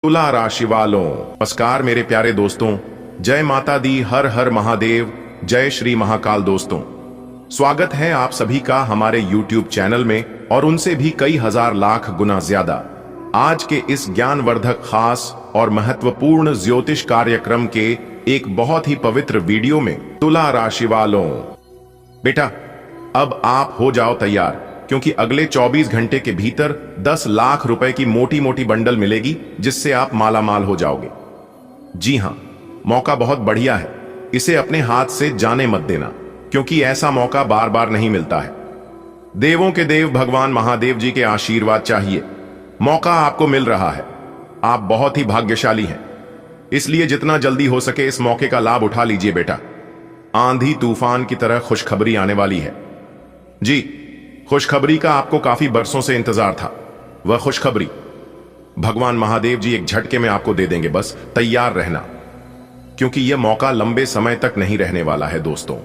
तुला राशि वालों, नमस्कार मेरे प्यारे दोस्तों। जय माता दी, हर हर महादेव, जय श्री महाकाल। दोस्तों, स्वागत है आप सभी का हमारे YouTube चैनल में और उनसे भी कई हजार लाख गुना ज्यादा आज के इस ज्ञानवर्धक, खास और महत्वपूर्ण ज्योतिष कार्यक्रम के एक बहुत ही पवित्र वीडियो में। तुला राशि वालों, बेटा अब आप हो जाओ तैयार, क्योंकि अगले 24 घंटे के भीतर 10 लाख रुपए की मोटी मोटी बंडल मिलेगी, जिससे आप माला माल हो जाओगे। जी हां, मौका बहुत बढ़िया है, इसे अपने हाथ से जाने मत देना, क्योंकि ऐसा मौका बार बार नहीं मिलता है। देवों के देव भगवान महादेव जी के आशीर्वाद चाहिए, मौका आपको मिल रहा है। आप बहुत ही भाग्यशाली हैं, इसलिए जितना जल्दी हो सके इस मौके का लाभ उठा लीजिए बेटा। आंधी तूफान की तरह खुशखबरी आने वाली है। जी, खुशखबरी का आपको काफी बरसों से इंतजार था। वह खुशखबरी भगवान महादेव जी एक झटके में आपको दे देंगे, बस तैयार रहना, क्योंकि यह मौका लंबे समय तक नहीं रहने वाला है। दोस्तों,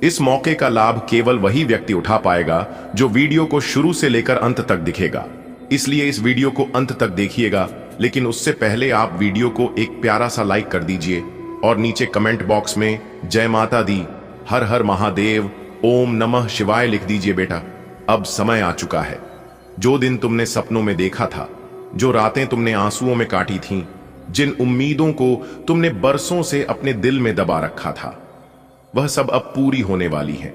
इस मौके का लाभ केवल वही व्यक्ति उठा पाएगा जो वीडियो को शुरू से लेकर अंत तक दिखेगा। इसलिए इस वीडियो को अंत तक देखिएगा, लेकिन उससे पहले आप वीडियो को एक प्यारा सा लाइक कर दीजिए और नीचे कमेंट बॉक्स में जय माता दी, हर हर महादेव, ओम नमः शिवाय लिख दीजिए बेटा। अब समय आ चुका है। जो दिन तुमने सपनों में देखा था, जो रातें तुमने आंसुओं में काटी थीं, जिन उम्मीदों को तुमने बरसों से अपने दिल में दबा रखा था, वह सब अब पूरी होने वाली है।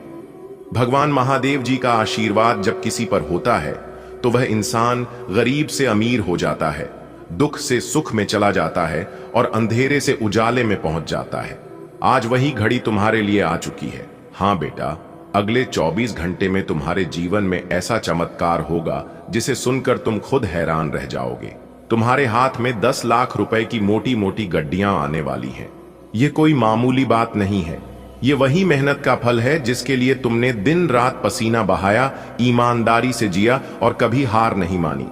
भगवान महादेव जी का आशीर्वाद जब किसी पर होता है तो वह इंसान गरीब से अमीर हो जाता है, दुख से सुख में चला जाता है और अंधेरे से उजाले में पहुंच जाता है। आज वही घड़ी तुम्हारे लिए आ चुकी है। हाँ बेटा, अगले 24 घंटे में तुम्हारे जीवन में ऐसा चमत्कार होगा जिसे सुनकर तुम खुद हैरान रह जाओगे। तुम्हारे हाथ में 10 लाख रुपए की मोटी मोटी गड्डियां आने वाली हैं। ये कोई मामूली बात नहीं है, ये वही मेहनत का फल है जिसके लिए तुमने दिन रात पसीना बहाया, ईमानदारी से जिया और कभी हार नहीं मानी।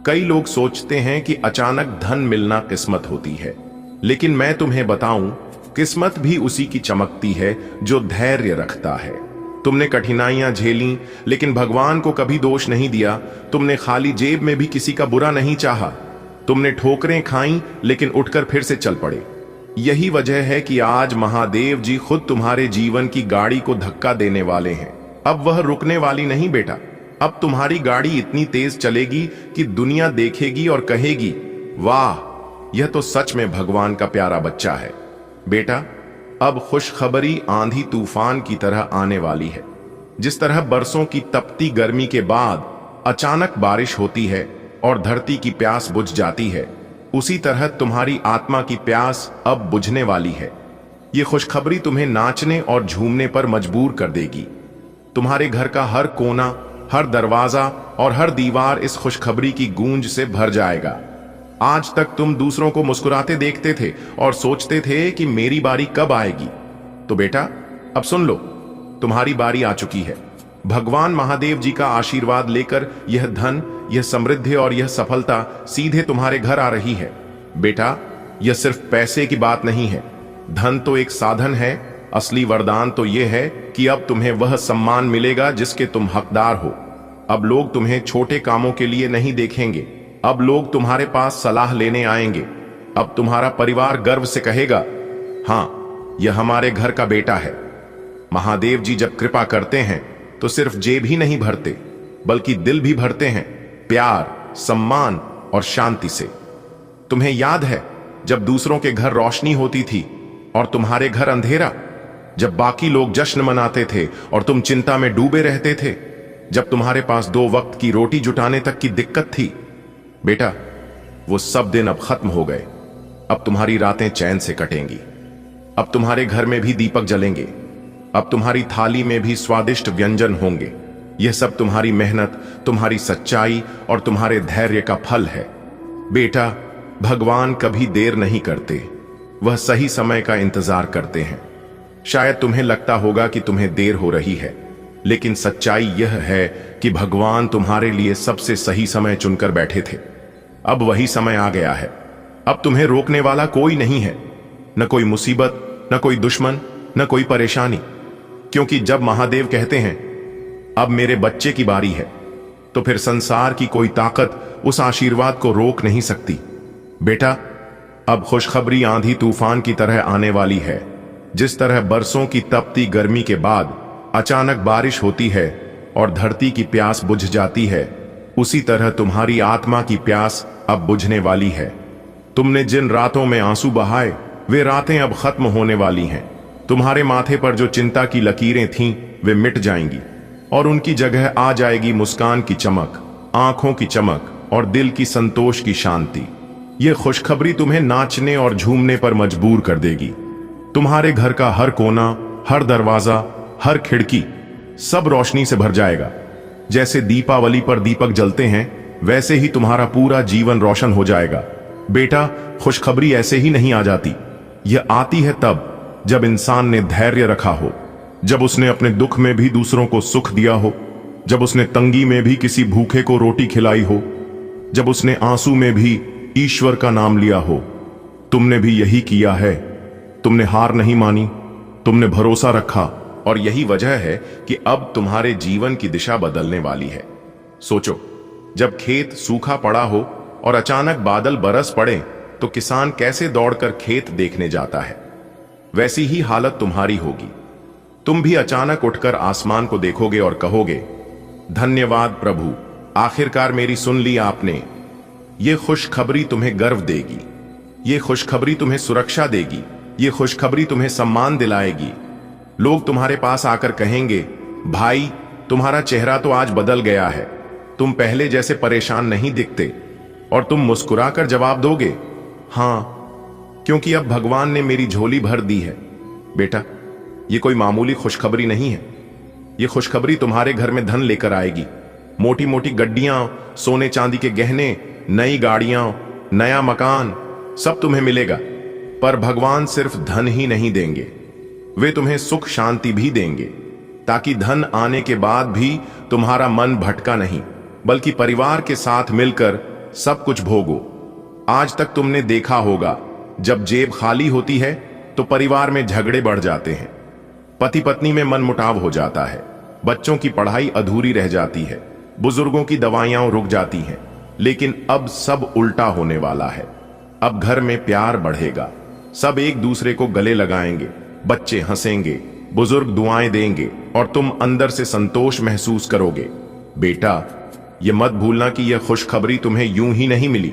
कई लोग सोचते हैं कि अचानक धन मिलना किस्मत होती है, लेकिन मैं तुम्हें बताऊं, किस्मत भी उसी की चमकती है जो धैर्य रखता है। तुमने कठिनाइयां झेली, लेकिन भगवान को कभी दोष नहीं दिया। तुमने खाली जेब में भी किसी का बुरा नहीं चाहा। तुमने ठोकरें खाई, लेकिन उठकर फिर से चल पड़े। यही वजह है कि आज महादेव जी खुद तुम्हारे जीवन की गाड़ी को धक्का देने वाले हैं। अब वह रुकने वाली नहीं बेटा। अब तुम्हारी गाड़ी इतनी तेज चलेगी कि दुनिया देखेगी और कहेगी, वाह, यह तो सच में भगवान का प्यारा बच्चा है। बेटा, अब खुशखबरी आंधी तूफान की तरह आने वाली है। जिस तरह बरसों की तपती गर्मी के बाद अचानक बारिश होती है और धरती की प्यास बुझ जाती है, उसी तरह तुम्हारी आत्मा की प्यास अब बुझने वाली है। ये खुशखबरी तुम्हें नाचने और झूमने पर मजबूर कर देगी। तुम्हारे घर का हर कोना, हर दरवाजा और हर दीवार इस खुशखबरी की गूंज से भर जाएगा। आज तक तुम दूसरों को मुस्कुराते देखते थे और सोचते थे कि मेरी बारी कब आएगी। तो बेटा, अब सुन लो, तुम्हारी बारी आ चुकी है। भगवान महादेव जी का आशीर्वाद लेकर यह धन, यह समृद्धि और यह सफलता सीधे तुम्हारे घर आ रही है। बेटा, यह सिर्फ पैसे की बात नहीं है। धन तो एक साधन है, असली वरदान तो यह है कि अब तुम्हें वह सम्मान मिलेगा जिसके तुम हकदार हो। अब लोग तुम्हें छोटे कामों के लिए नहीं देखेंगे। अब लोग तुम्हारे पास सलाह लेने आएंगे। अब तुम्हारा परिवार गर्व से कहेगा, हां, यह हमारे घर का बेटा है। महादेव जी जब कृपा करते हैं तो सिर्फ जेब ही नहीं भरते, बल्कि दिल भी भरते हैं, प्यार, सम्मान और शांति से। तुम्हें याद है जब दूसरों के घर रोशनी होती थी और तुम्हारे घर अंधेरा? जब बाकी लोग जश्न मनाते थे और तुम चिंता में डूबे रहते थे? जब तुम्हारे पास 2 वक्त की रोटी जुटाने तक की दिक्कत थी? बेटा, वो सब दिन अब खत्म हो गए। अब तुम्हारी रातें चैन से कटेंगी। अब तुम्हारे घर में भी दीपक जलेंगे। अब तुम्हारी थाली में भी स्वादिष्ट व्यंजन होंगे। यह सब तुम्हारी मेहनत, तुम्हारी सच्चाई और तुम्हारे धैर्य का फल है। बेटा, भगवान कभी देर नहीं करते, वह सही समय का इंतजार करते हैं। शायद तुम्हें लगता होगा कि तुम्हें देर हो रही है, लेकिन सच्चाई यह है कि भगवान तुम्हारे लिए सबसे सही समय चुनकर बैठे थे। अब वही समय आ गया है। अब तुम्हें रोकने वाला कोई नहीं है, न कोई मुसीबत, न कोई दुश्मन, न कोई परेशानी। क्योंकि जब महादेव कहते हैं, अब मेरे बच्चे की बारी है, तो फिर संसार की कोई ताकत उस आशीर्वाद को रोक नहीं सकती। बेटा, अब खुशखबरी आंधी तूफान की तरह आने वाली है। जिस तरह बरसों की तपती गर्मी के बाद अचानक बारिश होती है और धरती की प्यास बुझ जाती है, उसी तरह तुम्हारी आत्मा की प्यास अब बुझने वाली है। तुमने जिन रातों में आंसू बहाए, वे रातें अब खत्म होने वाली हैं। तुम्हारे माथे पर जो चिंता की लकीरें थीं, वे मिट जाएंगी और उनकी जगह आ जाएगी मुस्कान की चमक, आंखों की चमक और दिल की संतोष की शांति। यह खुशखबरी तुम्हें नाचने और झूमने पर मजबूर कर देगी। तुम्हारे घर का हर कोना, हर दरवाजा, हर खिड़की सब रोशनी से भर जाएगा। जैसे दीपावली पर दीपक जलते हैं, वैसे ही तुम्हारा पूरा जीवन रोशन हो जाएगा। बेटा, खुशखबरी ऐसे ही नहीं आ जाती। यह आती है तब जब इंसान ने धैर्य रखा हो, जब उसने अपने दुख में भी दूसरों को सुख दिया हो, जब उसने तंगी में भी किसी भूखे को रोटी खिलाई हो, जब उसने आंसू में भी ईश्वर का नाम लिया हो। तुमने भी यही किया है। तुमने हार नहीं मानी, तुमने भरोसा रखा, और यही वजह है कि अब तुम्हारे जीवन की दिशा बदलने वाली है। सोचो, जब खेत सूखा पड़ा हो और अचानक बादल बरस पड़े, तो किसान कैसे दौड़कर खेत देखने जाता है। वैसी ही हालत तुम्हारी होगी। तुम भी अचानक उठकर आसमान को देखोगे और कहोगे, धन्यवाद प्रभु, आखिरकार मेरी सुन ली आपने। ये खुशखबरी तुम्हें गर्व देगी, ये खुशखबरी तुम्हें सुरक्षा देगी, ये खुशखबरी तुम्हें सम्मान दिलाएगी। लोग तुम्हारे पास आकर कहेंगे, भाई, तुम्हारा चेहरा तो आज बदल गया है, तुम पहले जैसे परेशान नहीं दिखते। और तुम मुस्कुराकर जवाब दोगे, हाँ, क्योंकि अब भगवान ने मेरी झोली भर दी है। बेटा, ये कोई मामूली खुशखबरी नहीं है। ये खुशखबरी तुम्हारे घर में धन लेकर आएगी। मोटी मोटी गड्डियां, सोने चांदी के गहने, नई गाड़ियां, नया मकान, सब तुम्हें मिलेगा। पर भगवान सिर्फ धन ही नहीं देंगे, वे तुम्हें सुख शांति भी देंगे, ताकि धन आने के बाद भी तुम्हारा मन भटका नहीं, बल्कि परिवार के साथ मिलकर सब कुछ भोगो। आज तक तुमने देखा होगा, जब जेब खाली होती है तो परिवार में झगड़े बढ़ जाते हैं, पति पत्नी में मनमुटाव हो जाता है, बच्चों की पढ़ाई अधूरी रह जाती है, बुजुर्गों की दवाइयां रुक जाती हैं। लेकिन अब सब उल्टा होने वाला है। अब घर में प्यार बढ़ेगा, सब एक दूसरे को गले लगाएंगे, बच्चे हंसेंगे, बुजुर्ग दुआएं देंगे और तुम अंदर से संतोष महसूस करोगे। बेटा, यह मत भूलना कि यह खुशखबरी तुम्हें यूं ही नहीं मिली।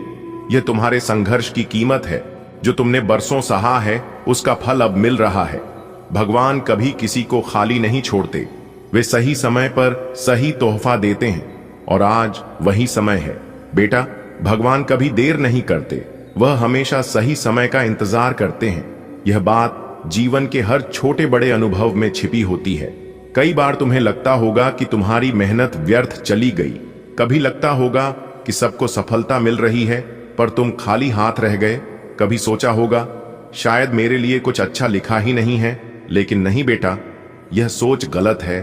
यह तुम्हारे संघर्ष की कीमत है। जो तुमने बरसों सहा है, उसका फल अब मिल रहा है। भगवान कभी किसी को खाली नहीं छोड़ते, वे सही समय पर सही तोहफा देते हैं, और आज वही समय है। बेटा, भगवान कभी देर नहीं करते, वह हमेशा सही समय का इंतजार करते हैं। यह बात जीवन के हर छोटे बड़े अनुभव में छिपी होती है। कई बार तुम्हें लगता होगा कि तुम्हारी मेहनत व्यर्थ चली गई, कभी लगता होगा कि सबको सफलता मिल रही है पर तुम खाली हाथ रह गए। कभी सोचा होगा, शायद मेरे लिए कुछ अच्छा लिखा ही नहीं है। लेकिन नहीं बेटा, यह सोच गलत है।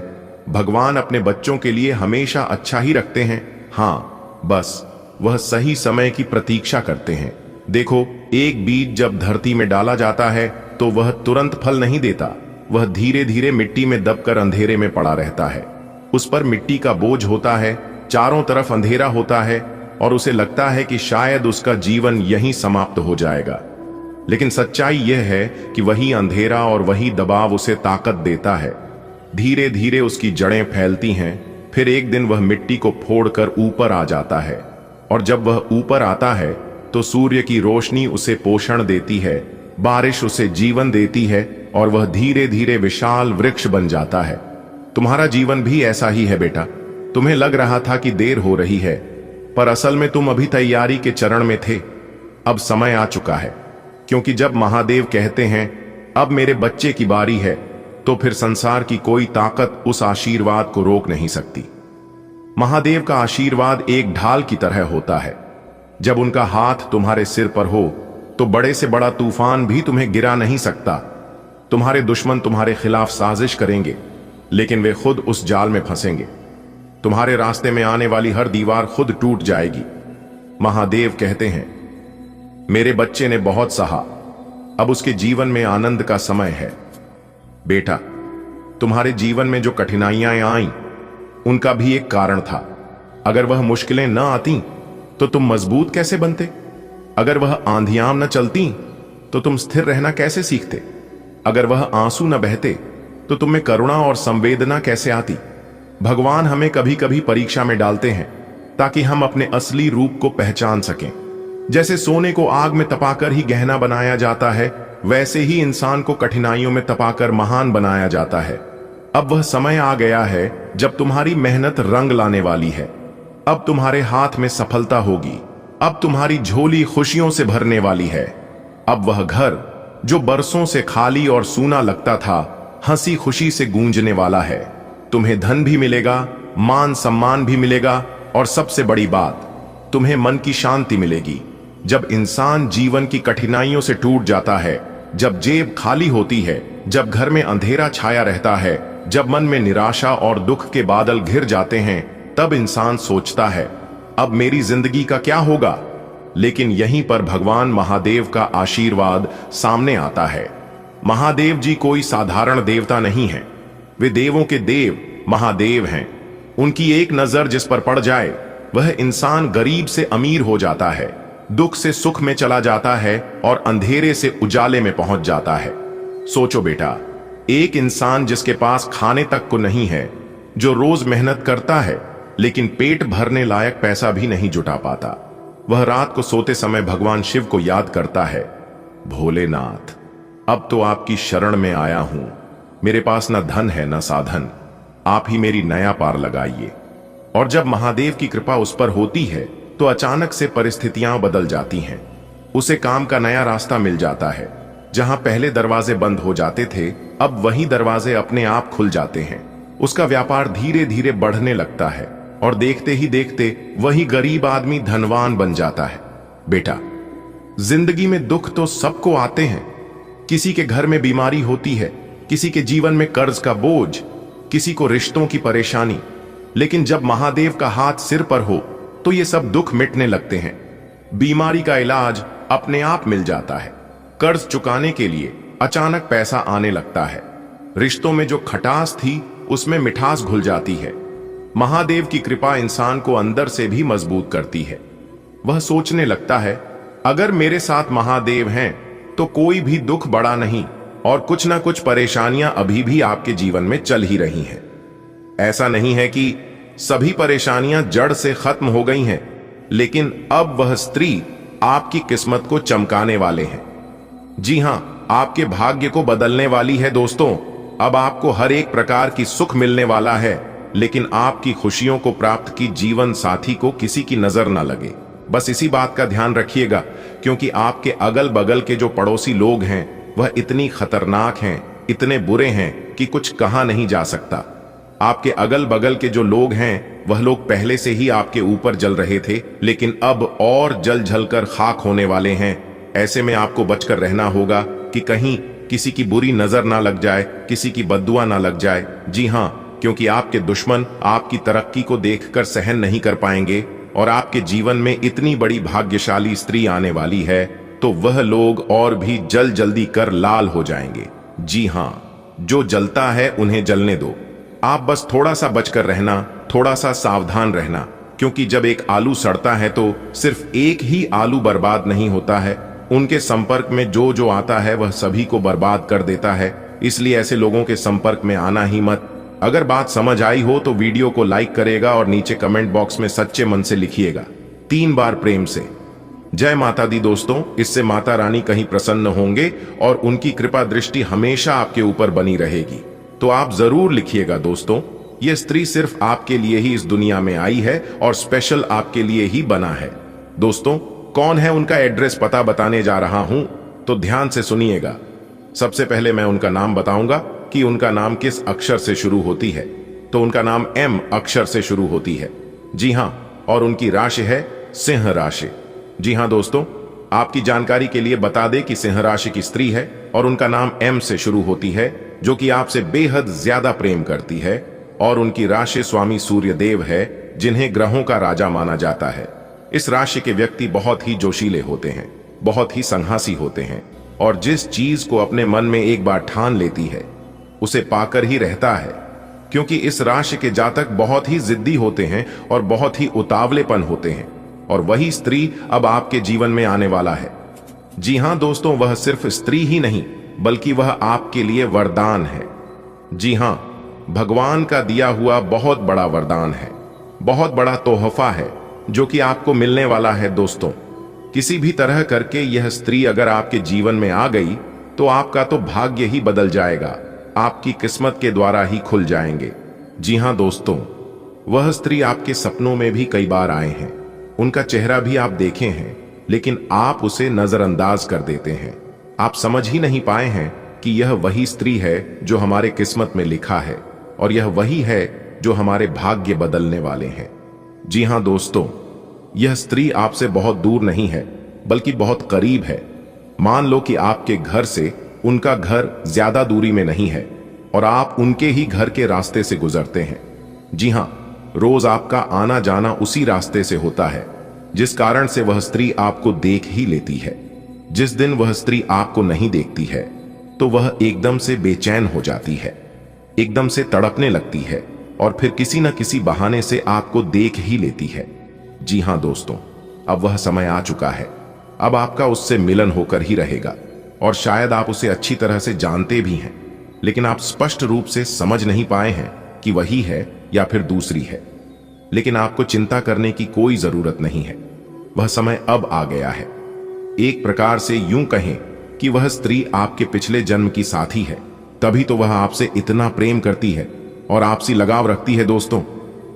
भगवान अपने बच्चों के लिए हमेशा अच्छा ही रखते हैं। हाँ, बस वह सही समय की प्रतीक्षा करते हैं। देखो, एक बीज जब धरती में डाला जाता है तो वह तुरंत फल नहीं देता, वह धीरे धीरे मिट्टी में दबकर अंधेरे में पड़ा रहता है। उस पर मिट्टी का बोझ होता है, चारों तरफ अंधेरा होता है और उसे लगता है कि शायद उसका जीवन यहीं समाप्त हो जाएगा। लेकिन सच्चाई यह है कि वही अंधेरा और वही दबाव उसे ताकत देता है। धीरे धीरे उसकी जड़ें फैलती हैं, फिर एक दिन वह मिट्टी को फोड़कर ऊपर आ जाता है, और जब वह ऊपर आता है तो सूर्य की रोशनी उसे पोषण देती है, बारिश उसे जीवन देती है और वह धीरे धीरे विशाल वृक्ष बन जाता है। तुम्हारा जीवन भी ऐसा ही है बेटा। तुम्हें लग रहा था कि देर हो रही है, पर असल में तुम अभी तैयारी के चरण में थे। अब समय आ चुका है, क्योंकि जब महादेव कहते हैं अब मेरे बच्चे की बारी है, तो फिर संसार की कोई ताकत उस आशीर्वाद को रोक नहीं सकती। महादेव का आशीर्वाद एक ढाल की तरह होता है। जब उनका हाथ तुम्हारे सिर पर हो तो बड़े से बड़ा तूफान भी तुम्हें गिरा नहीं सकता। तुम्हारे दुश्मन तुम्हारे खिलाफ साजिश करेंगे, लेकिन वे खुद उस जाल में फंसेंगे। तुम्हारे रास्ते में आने वाली हर दीवार खुद टूट जाएगी। महादेव कहते हैं, मेरे बच्चे ने बहुत सहा, अब उसके जीवन में आनंद का समय है। बेटा, तुम्हारे जीवन में जो कठिनाइयां आईं, उनका भी एक कारण था। अगर वह मुश्किलें न आती तो तुम मजबूत कैसे बनते? अगर वह आंधियां न चलती तो तुम स्थिर रहना कैसे सीखते? अगर वह आंसू न बहते तो तुम में करुणा और संवेदना कैसे आती? भगवान हमें कभी कभी परीक्षा में डालते हैं ताकि हम अपने असली रूप को पहचान सकें। जैसे सोने को आग में तपाकर ही गहना बनाया जाता है, वैसे ही इंसान को कठिनाइयों में तपाकर महान बनाया जाता है। अब वह समय आ गया है जब तुम्हारी मेहनत रंग लाने वाली है। अब तुम्हारे हाथ में सफलता होगी। अब तुम्हारी झोली खुशियों से भरने वाली है। अब वह घर जो बरसों से खाली और सूना लगता था, हंसी खुशी से गूंजने वाला है। तुम्हें धन भी मिलेगा, मान सम्मान भी मिलेगा, और सबसे बड़ी बात, तुम्हें मन की शांति मिलेगी। जब इंसान जीवन की कठिनाइयों से टूट जाता है, जब जेब खाली होती है, जब घर में अंधेरा छाया रहता है, जब मन में निराशा और दुख के बादल घिर जाते हैं, तब इंसान सोचता है अब मेरी जिंदगी का क्या होगा। लेकिन यहीं पर भगवान महादेव का आशीर्वाद सामने आता है। महादेव जी कोई साधारण देवता नहीं है, वे देवों के देव महादेव हैं। उनकी एक नजर जिस पर पड़ जाए, वह इंसान गरीब से अमीर हो जाता है, दुख से सुख में चला जाता है और अंधेरे से उजाले में पहुंच जाता है। सोचो बेटा, एक इंसान जिसके पास खाने तक को नहीं है, जो रोज मेहनत करता है लेकिन पेट भरने लायक पैसा भी नहीं जुटा पाता, वह रात को सोते समय भगवान शिव को याद करता है, भोलेनाथ अब तो आपकी शरण में आया हूं, मेरे पास न धन है न साधन, आप ही मेरी नया पार लगाइए। और जब महादेव की कृपा उस पर होती है तो अचानक से परिस्थितियां बदल जाती हैं। उसे काम का नया रास्ता मिल जाता है। जहां पहले दरवाजे बंद हो जाते थे, अब वही दरवाजे अपने आप खुल जाते हैं। उसका व्यापार धीरे धीरे बढ़ने लगता है और देखते ही देखते वही गरीब आदमी धनवान बन जाता है। बेटा, जिंदगी में दुख तो सबको आते हैं। किसी के घर में बीमारी होती है, किसी के जीवन में कर्ज का बोझ, किसी को रिश्तों की परेशानी। लेकिन जब महादेव का हाथ सिर पर हो तो ये सब दुख मिटने लगते हैं। बीमारी का इलाज अपने आप मिल जाता है। कर्ज चुकाने के लिए अचानक पैसा आने लगता है। रिश्तों में जो खटास थी उसमें मिठास घुल जाती है। महादेव की कृपा इंसान को अंदर से भी मजबूत करती है। वह सोचने लगता है, अगर मेरे साथ महादेव हैं तो कोई भी दुख बड़ा नहीं, और कुछ ना कुछ परेशानियां अभी भी आपके जीवन में चल ही रही हैं। ऐसा नहीं है कि सभी परेशानियां जड़ से खत्म हो गई हैं, लेकिन अब वह स्त्री आपकी किस्मत को चमकाने वाले हैं। जी हां, आपके भाग्य को बदलने वाली है दोस्तों। अब आपको हर एक प्रकार की सुख मिलने वाला है, लेकिन आपकी खुशियों को प्राप्त की जीवन साथी को किसी की नजर ना लगे। बस इसी बात का ध्यान रखिएगा, क्योंकि आपके अगल बगल के जो पड़ोसी लोग हैं वह इतनी खतरनाक हैं, इतने बुरे हैं कि कुछ कहा नहीं जा सकता। आपके अगल बगल के जो लोग हैं वह लोग पहले से ही आपके ऊपर जल रहे थे, लेकिन अब और जल जलकर खाक होने वाले हैं। ऐसे में आपको बचकर रहना होगा कि कहीं किसी की बुरी नजर ना लग जाए, किसी की बद्दुआ ना लग जाए। जी हां, क्योंकि आपके दुश्मन आपकी तरक्की को देखकर सहन नहीं कर पाएंगे, और आपके जीवन में इतनी बड़ी भाग्यशाली स्त्री आने वाली है तो वह लोग और भी जल्दी कर लाल हो जाएंगे। जी हां, जो जलता है उन्हें जलने दो। आप बस थोड़ा सा बचकर रहना, थोड़ा सा सावधान रहना, क्योंकि जब एक आलू सड़ता है तो सिर्फ एक ही आलू बर्बाद नहीं होता है, उनके संपर्क में जो जो आता है वह सभी को बर्बाद कर देता है। इसलिए ऐसे लोगों के संपर्क में आना ही मत। अगर बात समझ आई हो तो वीडियो को लाइक करेगा और नीचे कमेंट बॉक्स में सच्चे मन से लिखिएगा 3 बार प्रेम से, जय माता दी दोस्तों। इससे माता रानी कहीं प्रसन्न होंगे और उनकी कृपा दृष्टि हमेशा आपके ऊपर बनी रहेगी। तो आप जरूर लिखिएगा दोस्तों। यह स्त्री सिर्फ आपके लिए ही इस दुनिया में आई है और स्पेशल आपके लिए ही बना है। दोस्तों, कौन है उनका एड्रेस पता बताने जा रहा हूं, तो ध्यान से सुनिएगा। सबसे पहले मैं उनका नाम बताऊंगा कि उनका नाम किस अक्षर से शुरू होती है। तो उनका नाम M अक्षर से शुरू होती है। जी हां, और उनकी राशि है सिंह राशि। जी हां दोस्तों, आपकी जानकारी के लिए बता दें कि सिंह राशि की स्त्री है और उनका नाम M से शुरू होती है, जो कि आपसे बेहद ज्यादा प्रेम करती है। और उनकी राशि स्वामी सूर्य देव है, जिन्हें ग्रहों का राजा माना जाता है। इस राशि के व्यक्ति बहुत ही जोशीले होते हैं, बहुत ही संहासी होते हैं, और जिस चीज को अपने मन में एक बार ठान लेती है उसे पाकर ही रहता है। क्योंकि इस राशि के जातक बहुत ही जिद्दी होते हैं और बहुत ही उतावलेपन होते हैं। और वही स्त्री अब आपके जीवन में आने वाला है। जी हां दोस्तों, वह सिर्फ स्त्री ही नहीं बल्कि वह आपके लिए वरदान है। जी हां, भगवान का दिया हुआ बहुत बड़ा वरदान है, बहुत बड़ा तोहफा है जो कि आपको मिलने वाला है। दोस्तों, किसी भी तरह करके यह स्त्री अगर आपके जीवन में आ गई तो आपका तो भाग्य ही बदल जाएगा, आपकी किस्मत के द्वारा ही खुल जाएंगे। जी हां दोस्तों, वह स्त्री आपके सपनों में भी कई बार आए हैं, उनका चेहरा भी आप देखे हैं, लेकिन आप उसे नजरअंदाज कर देते हैं। आप समझ ही नहीं पाए हैं कि यह वही स्त्री है जो हमारे किस्मत में लिखा है, और यह वही है जो हमारे भाग्य बदलने वाले हैं। जी हां दोस्तों, यह स्त्री आपसे बहुत दूर नहीं है बल्कि बहुत करीब है। मान लो कि आपके घर से उनका घर ज्यादा दूरी में नहीं है और आप उनके ही घर के रास्ते से गुजरते हैं। जी हां, रोज आपका आना जाना उसी रास्ते से होता है, जिस कारण से वह स्त्री आपको देख ही लेती है। जिस दिन वह स्त्री आपको नहीं देखती है तो वह एकदम से बेचैन हो जाती है, एकदम से तड़पने लगती है और फिर किसी न किसी बहाने से आपको देख ही लेती है। जी हां दोस्तों, अब वह समय आ चुका है, अब आपका उससे मिलन होकर ही रहेगा। और शायद आप उसे अच्छी तरह से जानते भी हैं, लेकिन आप स्पष्ट रूप से समझ नहीं पाए हैं कि वही है या फिर दूसरी है। लेकिन आपको चिंता करने की कोई जरूरत नहीं है, वह समय अब आ गया है। एक प्रकार से यूं कहें कि वह स्त्री आपके पिछले जन्म की साथी है, तभी तो वह आपसे इतना प्रेम करती है और आपसे लगाव रखती है। दोस्तों,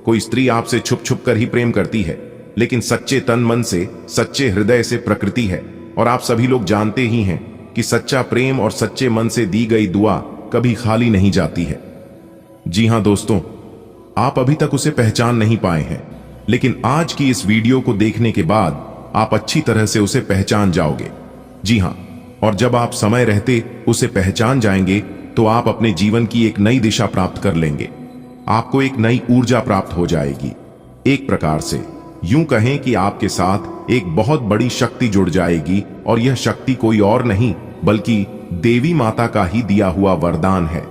कोई स्त्री आपसे छुप छुप कर ही प्रेम करती है, लेकिन सच्चे तन मन से, सच्चे हृदय से प्रकृति है। और आप सभी लोग जानते ही हैं कि सच्चा प्रेम और सच्चे मन से दी गई दुआ कभी खाली नहीं जाती है। जी हां दोस्तों, आप अभी तक उसे पहचान नहीं पाए हैं, लेकिन आज की इस वीडियो को देखने के बाद आप अच्छी तरह से उसे पहचान जाओगे। जी हां, और जब आप समय रहते उसे पहचान जाएंगे तो आप अपने जीवन की एक नई दिशा प्राप्त कर लेंगे, आपको एक नई ऊर्जा प्राप्त हो जाएगी। एक प्रकार से यूं कहें कि आपके साथ एक बहुत बड़ी शक्ति जुड़ जाएगी, और यह शक्ति कोई और नहीं बल्कि देवी माता का ही दिया हुआ वरदान है,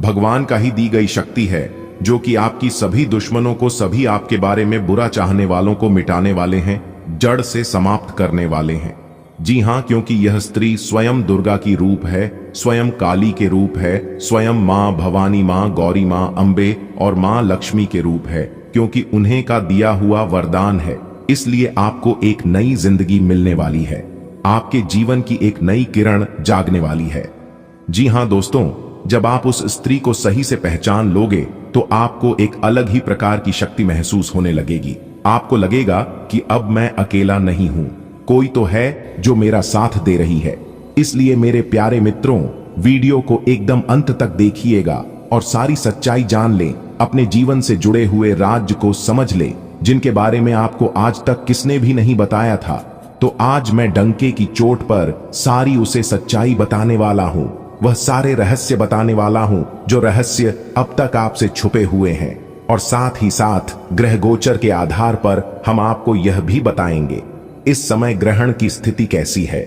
भगवान का ही दी गई शक्ति है, जो कि आपकी सभी दुश्मनों को, सभी आपके बारे में बुरा चाहने वालों को मिटाने वाले हैं, जड़ से समाप्त करने वाले हैं। जी हां, क्योंकि यह स्त्री स्वयं दुर्गा की रूप है, स्वयं काली के रूप है, स्वयं मां भवानी, मां गौरी, मां अंबे और मां लक्ष्मी के रूप है, क्योंकि उन्हें का दिया हुआ वरदान है। इसलिए आपको एक नई जिंदगी मिलने वाली है, आपके जीवन की एक नई किरण जागने वाली है। जी हां दोस्तों, जब आप उस स्त्री को सही से पहचान लोगे तो आपको एक अलग ही प्रकार की शक्ति महसूस होने लगेगी। आपको लगेगा कि अब मैं अकेला नहीं हूं, कोई तो है जो मेरा साथ दे रही है। इसलिए मेरे प्यारे मित्रों, वीडियो को एकदम अंत तक देखिएगा और सारी सच्चाई जान लें, अपने जीवन से जुड़े हुए राज्य को समझ लें, जिनके बारे में आपको आज तक किसने भी नहीं बताया था। तो आज मैं डंके की चोट पर सारी उसे सच्चाई बताने वाला हूं, वह सारे रहस्य बताने वाला हूं जो रहस्य अब तक आपसे छुपे हुए हैं। और साथ ही साथ ग्रह गोचर के आधार पर हम आपको यह भी बताएंगे इस समय ग्रहण की स्थिति कैसी है,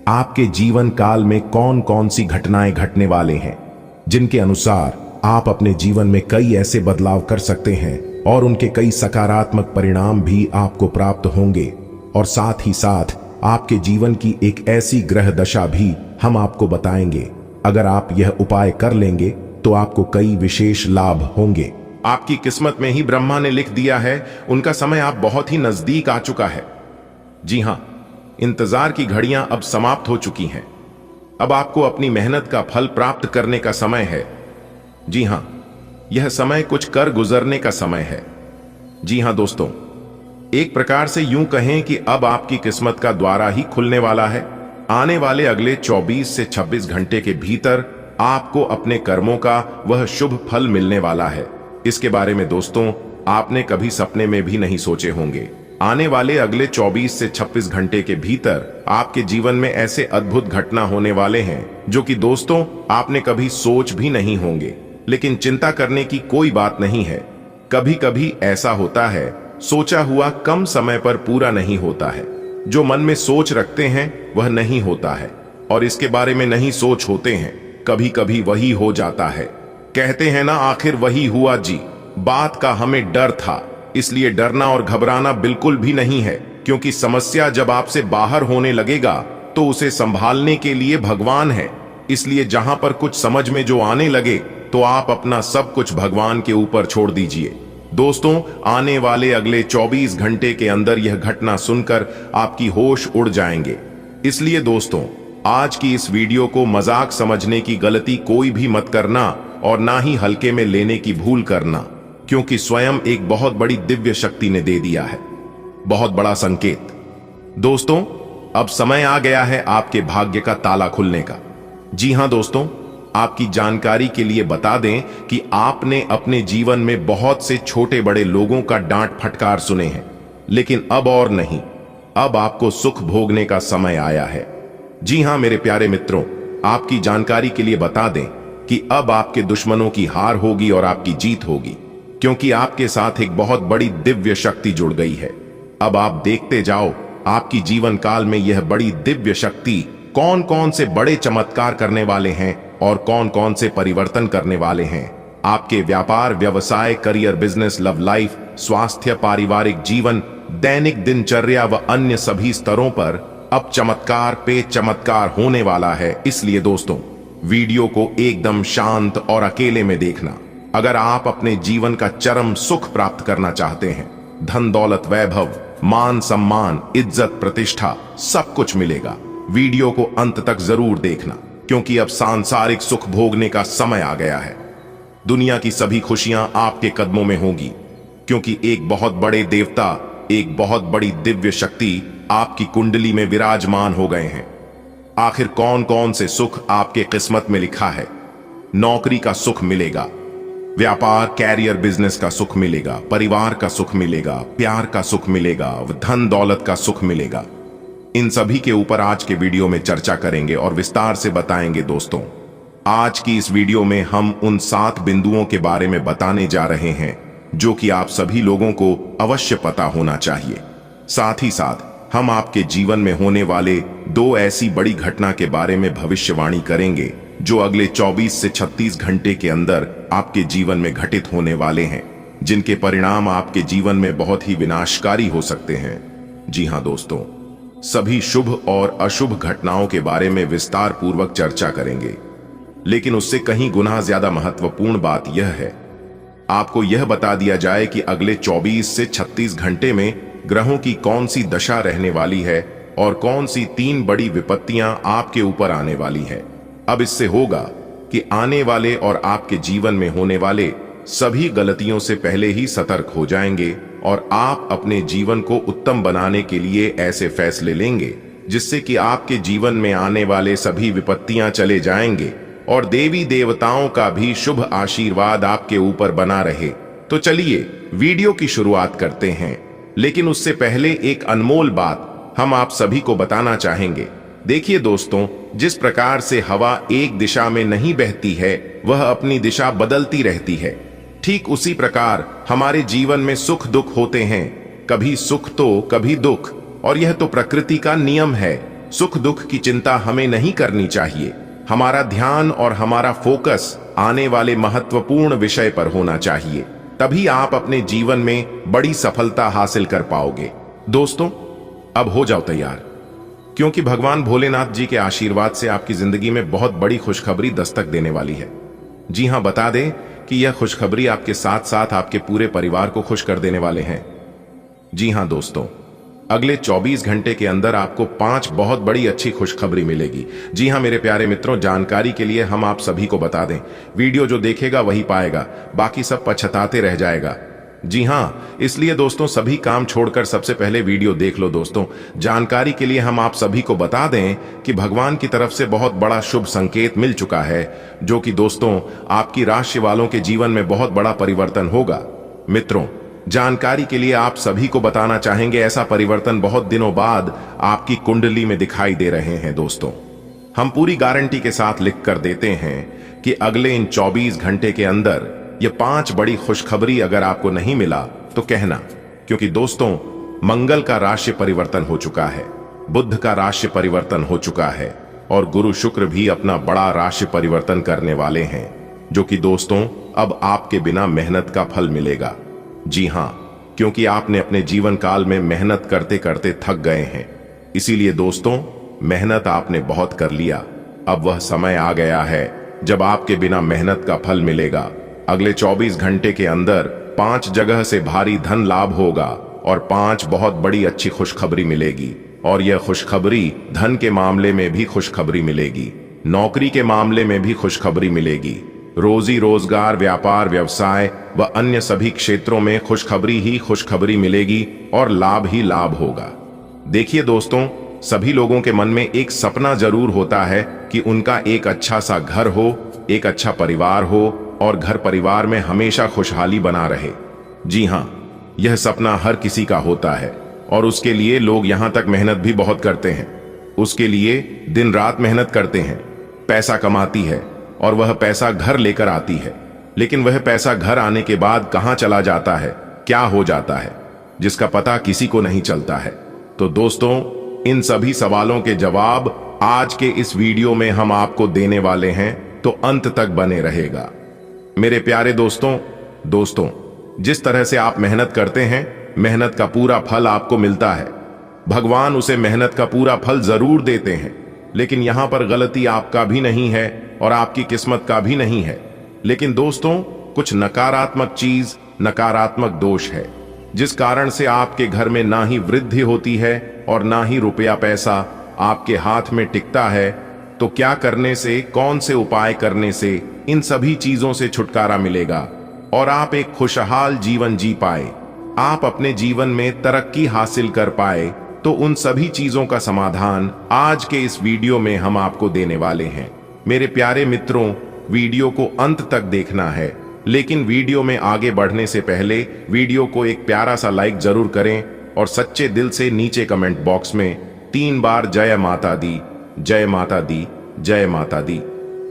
आपके जीवन काल में कौन कौन सी घटनाएं घटने वाले हैं, जिनके अनुसार आप अपने जीवन में कई ऐसे बदलाव कर सकते हैं और उनके कई सकारात्मक परिणाम भी आपको प्राप्त होंगे। और साथ ही साथ आपके जीवन की एक ऐसी ग्रह दशा भी हम आपको बताएंगे, अगर आप यह उपाय कर लेंगे तो आपको कई विशेष लाभ होंगे। आपकी किस्मत में ही ब्रह्मा ने लिख दिया है, उनका समय आप बहुत ही नजदीक आ चुका है। जी हां, इंतजार की घड़ियां अब समाप्त हो चुकी हैं, अब आपको अपनी मेहनत का फल प्राप्त करने का समय है। जी हां, यह समय कुछ कर गुजरने का समय है। जी हां दोस्तों, एक प्रकार से यूं कहें कि अब आपकी किस्मत का द्वारा ही खुलने वाला है। आने वाले अगले 24 से 26 घंटे के भीतर आपको अपने कर्मों का वह शुभ फल मिलने वाला है। इसके बारे में दोस्तों आपने कभी सपने में भी नहीं सोचे होंगे। आने वाले अगले 24 से 26 घंटे के भीतर आपके जीवन में ऐसे अद्भुत घटना होने वाले हैं जो कि दोस्तों आपने कभी सोच भी नहीं होंगे। लेकिन चिंता करने की कोई बात नहीं है। कभी कभी ऐसा होता है, सोचा हुआ कम समय पर पूरा नहीं होता है। जो मन में सोच रखते हैं वह नहीं होता है, और इसके बारे में नहीं सोच होते हैं, कभी कभी वही हो जाता है। कहते हैं ना, आखिर वही हुआ जी। बात का हमें डर था, इसलिए डरना और घबराना बिल्कुल भी नहीं है, क्योंकि समस्या जब आपसे बाहर होने लगेगा तो उसे संभालने के लिए भगवान है। इसलिए जहां पर कुछ समझ में जो आने लगे तो आप अपना सब कुछ भगवान के ऊपर छोड़ दीजिए। दोस्तों, आने वाले अगले 24 घंटे के अंदर यह घटना सुनकर आपकी होश उड़ जाएंगे। इसलिए दोस्तों, आज की इस वीडियो को मजाक समझने की गलती कोई भी मत करना और ना ही हल्के में लेने की भूल करना, क्योंकि स्वयं एक बहुत बड़ी दिव्य शक्ति ने दे दिया है बहुत बड़ा संकेत। दोस्तों, अब समय आ गया है आपके भाग्य का ताला खुलने का। जी हां दोस्तों, आपकी जानकारी के लिए बता दें कि आपने अपने जीवन में बहुत से छोटे बड़े लोगों का डांट फटकार सुने हैं, लेकिन अब और नहीं, अब आपको सुख भोगने का समय आया है। जी हां मेरे प्यारे मित्रों, आपकी जानकारी के लिए बता दें कि अब आपके दुश्मनों की हार होगी और आपकी जीत होगी, क्योंकि आपके साथ एक बहुत बड़ी दिव्य शक्ति जुड़ गई है। अब आप देखते जाओ आपकी जीवन काल में यह बड़ी दिव्य शक्ति कौन कौन से बड़े चमत्कार करने वाले हैं और कौन कौन से परिवर्तन करने वाले हैं। आपके व्यापार, व्यवसाय, करियर, बिजनेस, लव लाइफ, स्वास्थ्य, पारिवारिक जीवन, दैनिक दिनचर्या व अन्य सभी स्तरों पर अब चमत्कार पे चमत्कार होने वाला है। इसलिए दोस्तों, वीडियो को एकदम शांत और अकेले में देखना। अगर आप अपने जीवन का चरम सुख प्राप्त करना चाहते हैं, धन दौलत, वैभव, मान सम्मान, इज्जत, प्रतिष्ठा सब कुछ मिलेगा। वीडियो को अंत तक जरूर देखना, क्योंकि अब सांसारिक सुख भोगने का समय आ गया है। दुनिया की सभी खुशियां आपके कदमों में होंगी, क्योंकि एक बहुत बड़े देवता, एक बहुत बड़ी दिव्य शक्ति आपकी कुंडली में विराजमान हो गए हैं। आखिर कौन कौन से सुख आपके किस्मत में लिखा है? नौकरी का सुख मिलेगा, व्यापार, कैरियर, बिजनेस का सुख मिलेगा, परिवार का सुख मिलेगा, प्यार का सुख मिलेगा, धन दौलत का सुख मिलेगा। इन सभी के ऊपर आज के वीडियो में चर्चा करेंगे और विस्तार से बताएंगे। दोस्तों, आज की इस वीडियो में हम उन 7 बिंदुओं के बारे में बताने जा रहे हैं जो कि आप सभी लोगों को अवश्य पता होना चाहिए। साथ ही साथ हम आपके जीवन में होने वाले 2 ऐसी बड़ी घटना के बारे में भविष्यवाणी करेंगे जो अगले 24 से 36 घंटे के अंदर आपके जीवन में घटित होने वाले हैं, जिनके परिणाम आपके जीवन में बहुत ही विनाशकारी हो सकते हैं। जी हां दोस्तों, सभी शुभ और अशुभ घटनाओं के बारे में विस्तार पूर्वक चर्चा करेंगे, लेकिन उससे कहीं गुना ज्यादा महत्वपूर्ण बात यह है, आपको यह बता दिया जाए कि अगले 24 से 36 घंटे में ग्रहों की कौन सी दशा रहने वाली है और कौन सी 3 बड़ी विपत्तियां आपके ऊपर आने वाली है। अब इससे होगा कि आने वाले और आपके जीवन में होने वाले सभी गलतियों से पहले ही सतर्क हो जाएंगे और आप अपने जीवन को उत्तम बनाने के लिए ऐसे फैसले लेंगे जिससे कि आपके जीवन में आने वाले सभी विपत्तियां चले जाएंगे और देवी देवताओं का भी शुभ आशीर्वाद आपके ऊपर बना रहे। तो चलिए वीडियो की शुरुआत करते हैं, लेकिन उससे पहले एक अनमोल बात हम आप सभी को बताना चाहेंगे। देखिए दोस्तों, जिस प्रकार से हवा एक दिशा में नहीं बहती है, वह अपनी दिशा बदलती रहती है। ठीक उसी प्रकार हमारे जीवन में सुख दुख होते हैं, कभी सुख तो कभी दुख, और यह तो प्रकृति का नियम है। सुख दुख की चिंता हमें नहीं करनी चाहिए। हमारा ध्यान और हमारा फोकस आने वाले महत्वपूर्ण विषय पर होना चाहिए, तभी आप अपने जीवन में बड़ी सफलता हासिल कर पाओगे। दोस्तों, अब हो जाओ तैयार, क्योंकि भगवान भोलेनाथ जी के आशीर्वाद से आपकी जिंदगी में बहुत बड़ी खुशखबरी दस्तक देने वाली है। जी हां, बता दें कि यह खुशखबरी आपके साथ साथ आपके पूरे परिवार को खुश कर देने वाले हैं। जी हां दोस्तों, अगले 24 घंटे के अंदर आपको 5 बहुत बड़ी अच्छी खुशखबरी मिलेगी। जी हां मेरे प्यारे मित्रों, जानकारी के लिए हम आप सभी को बता दें, वीडियो जो देखेगा वही पाएगा, बाकी सब पछताते रह जाएगा। जी हां, इसलिए दोस्तों सभी काम छोड़कर सबसे पहले वीडियो देख लो। दोस्तों, जानकारी के लिए हम आप सभी को बता दें कि भगवान की तरफ से बहुत बड़ा शुभ संकेत मिल चुका है, जो कि दोस्तों आपकी राशि वालों के जीवन में बहुत बड़ा परिवर्तन होगा। मित्रों, जानकारी के लिए आप सभी को बताना चाहेंगे, ऐसा परिवर्तन बहुत दिनों बाद आपकी कुंडली में दिखाई दे रहे हैं। दोस्तों, हम पूरी गारंटी के साथ लिख कर देते हैं कि अगले इन 24 घंटे के अंदर ये 5 बड़ी खुशखबरी अगर आपको नहीं मिला तो कहना, क्योंकि दोस्तों मंगल का राशि परिवर्तन हो चुका है, बुध का राशि परिवर्तन हो चुका है और गुरु शुक्र भी अपना बड़ा राशि परिवर्तन करने वाले हैं, जो कि दोस्तों अब आपके बिना मेहनत का फल मिलेगा। जी हां, क्योंकि आपने अपने जीवन काल में मेहनत करते करते थक गए हैं। इसीलिए दोस्तों, मेहनत आपने बहुत कर लिया। अब वह समय आ गया है जब आपके बिना मेहनत का फल मिलेगा। अगले 24 घंटे के अंदर 5 जगह से भारी धन लाभ होगा और 5 बहुत बड़ी अच्छी खुशखबरी मिलेगी। और यह खुशखबरी धन के मामले में भी खुशखबरी मिलेगी, नौकरी के मामले में भी खुशखबरी मिलेगी। रोजी रोजगार, व्यापार, व्यवसाय व अन्य सभी क्षेत्रों में खुशखबरी ही खुशखबरी मिलेगी और लाभ ही लाभ होगा। देखिए दोस्तों, सभी लोगों के मन में एक सपना जरूर होता है कि उनका एक अच्छा सा घर हो, एक अच्छा परिवार हो और घर परिवार में हमेशा खुशहाली बना रहे। जी हाँ, यह सपना हर किसी का होता है और उसके लिए लोग यहां तक मेहनत भी बहुत करते हैं। उसके लिए दिन रात मेहनत करते हैं, पैसा कमाती है और वह पैसा घर लेकर आती है। लेकिन वह पैसा घर आने के बाद कहां चला जाता है, क्या हो जाता है, जिसका पता किसी को नहीं चलता है। तो दोस्तों, इन सभी सवालों के जवाब आज के इस वीडियो में हम आपको देने वाले हैं, तो अंत तक बने रहेगा। मेरे प्यारे दोस्तों, जिस तरह से आप मेहनत करते हैं, मेहनत का पूरा फल आपको मिलता है। भगवान उसे मेहनत का पूरा फल जरूर देते हैं। लेकिन यहां पर गलती आपका भी नहीं है और आपकी किस्मत का भी नहीं है। लेकिन दोस्तों, कुछ नकारात्मक चीज, नकारात्मक दोष है, जिस कारण से आपके घर में ना ही वृद्धि होती है और ना ही रुपया पैसा आपके हाथ में टिकता है। तो क्या करने से, कौन से उपाय करने से इन सभी चीजों से छुटकारा मिलेगा और आप एक खुशहाल जीवन जी पाए, आप अपने जीवन में तरक्की हासिल कर पाए? तो उन सभी चीजों का समाधान आज के इस वीडियो में हम आपको देने वाले हैं। मेरे प्यारे मित्रों, वीडियो को अंत तक देखना है। लेकिन वीडियो में आगे बढ़ने से पहले वीडियो को एक प्यारा सा लाइक जरूर करें और सच्चे दिल से नीचे कमेंट बॉक्स में 3 बार जय माता दी, जय माता दी, जय माता दी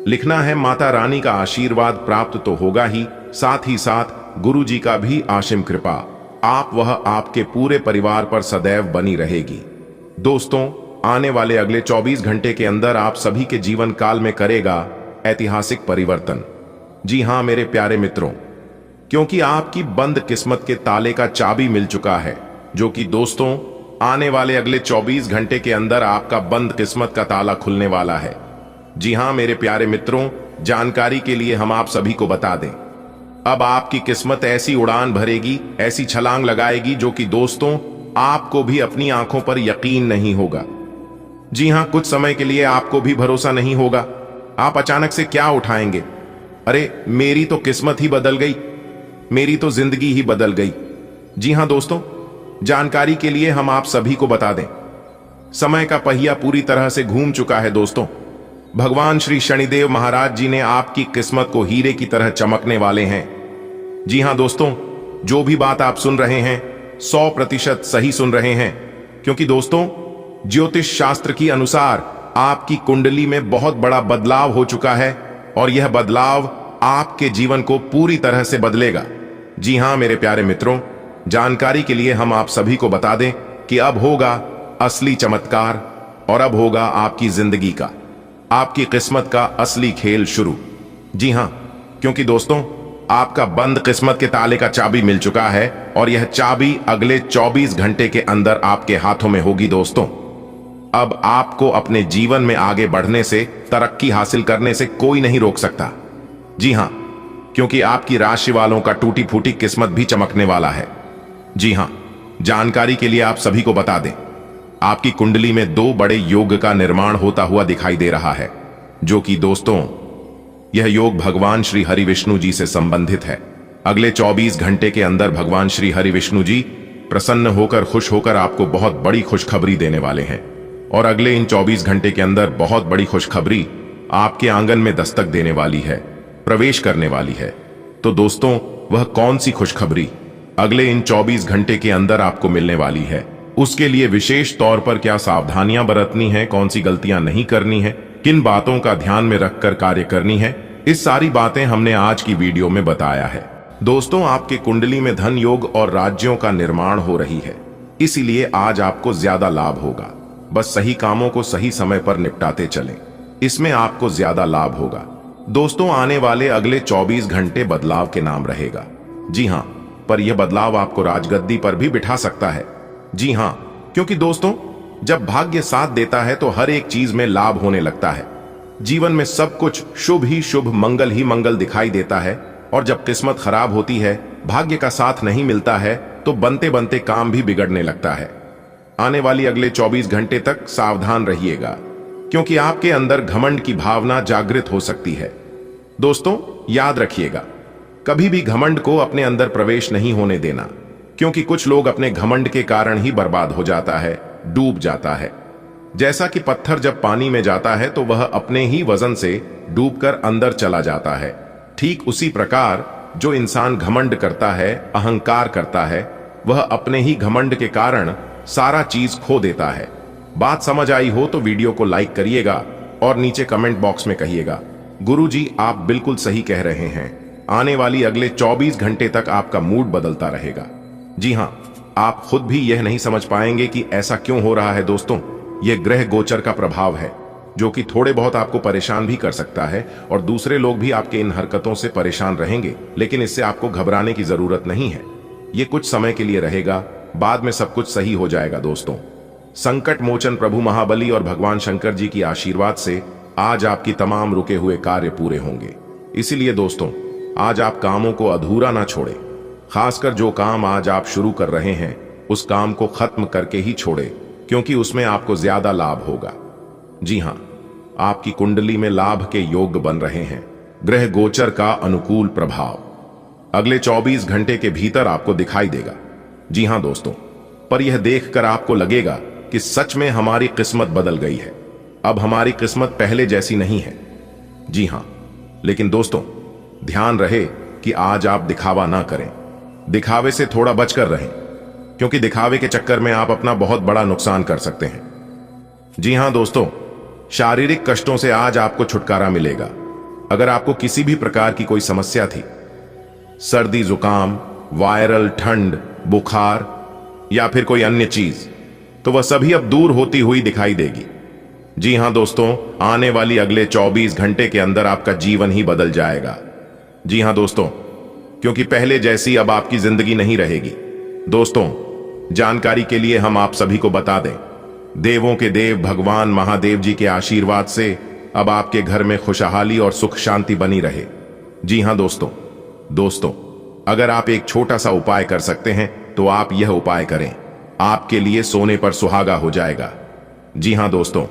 लिखना है। माता रानी का आशीर्वाद प्राप्त तो होगा ही, साथ ही साथ गुरु जी का भी असीम कृपा आपके पूरे परिवार पर सदैव बनी रहेगी। दोस्तों, आने वाले अगले 24 घंटे के अंदर आप सभी के जीवन काल में करेगा ऐतिहासिक परिवर्तन। जी हां मेरे प्यारे मित्रों, क्योंकि आपकी बंद किस्मत के ताले का चाबी मिल चुका है, जो कि दोस्तों आने वाले अगले 24 घंटे के अंदर आपका बंद किस्मत का ताला खुलने वाला है। जी हां मेरे प्यारे मित्रों, जानकारी के लिए हम आप सभी को बता दें, अब आपकी किस्मत ऐसी उड़ान भरेगी, ऐसी छलांग लगाएगी, जो कि दोस्तों आपको भी अपनी आंखों पर यकीन नहीं होगा। जी हां, कुछ समय के लिए आपको भी भरोसा नहीं होगा। आप अचानक से क्या उठाएंगे, अरे मेरी तो किस्मत ही बदल गई, मेरी तो जिंदगी ही बदल गई। जी हां दोस्तों, जानकारी के लिए हम आप सभी को बता दें, समय का पहिया पूरी तरह से घूम चुका है। दोस्तों, भगवान श्री शनिदेव महाराज जी ने आपकी किस्मत को हीरे की तरह चमकने वाले हैं। जी हां दोस्तों, जो भी बात आप सुन रहे हैं 100% सही सुन रहे हैं, क्योंकि दोस्तों ज्योतिष शास्त्र के अनुसार आपकी कुंडली में बहुत बड़ा बदलाव हो चुका है और यह बदलाव आपके जीवन को पूरी तरह से बदलेगा। जी हां मेरे प्यारे मित्रों, जानकारी के लिए हम आप सभी को बता दें कि अब होगा असली चमत्कार और अब होगा आपकी जिंदगी का, आपकी किस्मत का असली खेल शुरू। जी हां, क्योंकि दोस्तों आपका बंद किस्मत के ताले का चाबी मिल चुका है और यह चाबी अगले 24 घंटे के अंदर आपके हाथों में होगी। दोस्तों, अब आपको अपने जीवन में आगे बढ़ने से, तरक्की हासिल करने से कोई नहीं रोक सकता। जी हां, क्योंकि आपकी राशि वालों का टूटी फूटी किस्मत भी चमकने वाला है। जी हां, जानकारी के लिए आप सभी को बता दें, आपकी कुंडली में 2 बड़े योग का निर्माण होता हुआ दिखाई दे रहा है, जो कि दोस्तों यह योग भगवान श्री हरि विष्णु जी से संबंधित है। अगले 24 घंटे के अंदर भगवान श्री हरि विष्णु जी प्रसन्न होकर, खुश होकर आपको बहुत बड़ी खुशखबरी देने वाले हैं और अगले इन 24 घंटे के अंदर बहुत बड़ी खुशखबरी आपके आंगन में दस्तक देने वाली है, प्रवेश करने वाली है। तो दोस्तों, वह कौन सी खुशखबरी अगले इन 24 घंटे के अंदर आपको मिलने वाली है, उसके लिए विशेष तौर पर क्या सावधानियां बरतनी है, कौन सी गलतियां नहीं करनी है, किन बातों का ध्यान में रखकर कार्य करनी है, इस सारी बातें हमने आज की वीडियो में बताया है। दोस्तों, आपके कुंडली में धन योग और राज्यों का निर्माण हो रही है, इसीलिए आज आपको ज्यादा लाभ होगा। बस सही कामों को सही समय पर निपटाते चलें, इसमें आपको ज्यादा लाभ होगा। दोस्तों, आने वाले अगले 24 घंटे बदलाव के नाम रहेगा। जी हां, पर यह बदलाव आपको राजगद्दी पर भी बिठा सकता है। जी हां, क्योंकि दोस्तों, जब भाग्य साथ देता है तो हर एक चीज में लाभ होने लगता है। जीवन में सब कुछ शुभ ही शुभ, मंगल ही मंगल दिखाई देता है। और जब किस्मत खराब होती है, भाग्य का साथ नहीं मिलता है, तो बनते बनते काम भी बिगड़ने लगता है। आने वाली अगले 24 घंटे तक सावधान रहिएगा, क्योंकि आपके अंदर घमंड की भावना जागृत हो सकती है। दोस्तों, याद रखिएगा, कभी भी घमंड को अपने अंदर प्रवेश नहीं होने देना, क्योंकि कुछ लोग अपने घमंड के कारण ही बर्बाद हो जाता है, डूब जाता है। जैसा कि पत्थर जब पानी में जाता है तो वह अपने ही वजन से डूबकर अंदर चला जाता है, ठीक उसी प्रकार जो इंसान घमंड करता है, अहंकार करता है, वह अपने ही घमंड के कारण सारा चीज खो देता है। बात समझ आई हो तो वीडियो को लाइक करिएगा और नीचे कमेंट बॉक्स में कहिएगा, गुरुजी आप बिल्कुल सही कह रहे हैं। आने वाली अगले 24 घंटे तक आपका मूड बदलता रहेगा। जी हां, आप खुद भी यह नहीं समझ पाएंगे कि ऐसा क्यों हो रहा है। दोस्तों, यह ग्रह गोचर का प्रभाव है, जो कि थोड़े बहुत आपको परेशान भी कर सकता है और दूसरे लोग भी आपके इन हरकतों से परेशान रहेंगे, लेकिन इससे आपको घबराने की जरूरत नहीं है। ये कुछ समय के लिए रहेगा, बाद में सब कुछ सही हो जाएगा। दोस्तों, संकट मोचन प्रभु महाबली और भगवान शंकर जी की आशीर्वाद से आज आपकी तमाम रुके हुए कार्य पूरे होंगे। इसीलिए दोस्तों, आज आप कामों को अधूरा ना छोड़ें। खासकर जो काम आज आप शुरू कर रहे हैं, उस काम को खत्म करके ही छोड़ें, क्योंकि उसमें आपको ज्यादा लाभ होगा। जी हां, आपकी कुंडली में लाभ के योग बन रहे हैं। ग्रह गोचर का अनुकूल प्रभाव अगले 24 घंटे के भीतर आपको दिखाई देगा। जी हां दोस्तों, पर यह देखकर आपको लगेगा कि सच में हमारी किस्मत बदल गई है। अब हमारी किस्मत पहले जैसी नहीं है। जी हां, लेकिन दोस्तों, ध्यान रहे कि आज आप दिखावा ना करें। दिखावे से थोड़ा बचकर रहें, क्योंकि दिखावे के चक्कर में आप अपना बहुत बड़ा नुकसान कर सकते हैं। जी हां दोस्तों, शारीरिक कष्टों से आज आपको छुटकारा मिलेगा। अगर आपको किसी भी प्रकार की कोई समस्या थी, सर्दी जुकाम, वायरल ठंड, बुखार या फिर कोई अन्य चीज, तो वह सभी अब दूर होती हुई दिखाई देगी। जी हां दोस्तों, आने वाली अगले 24 घंटे के अंदर आपका जीवन ही बदल जाएगा। जी हां दोस्तों, क्योंकि पहले जैसी अब आपकी जिंदगी नहीं रहेगी। दोस्तों, जानकारी के लिए हम आप सभी को बता दें, देवों के देव भगवान महादेव जी के आशीर्वाद से अब आपके घर में खुशहाली और सुख शांति बनी रहे। जी हां दोस्तों, अगर आप एक छोटा सा उपाय कर सकते हैं तो आप यह उपाय करें, आपके लिए सोने पर सुहागा हो जाएगा। जी हां दोस्तों,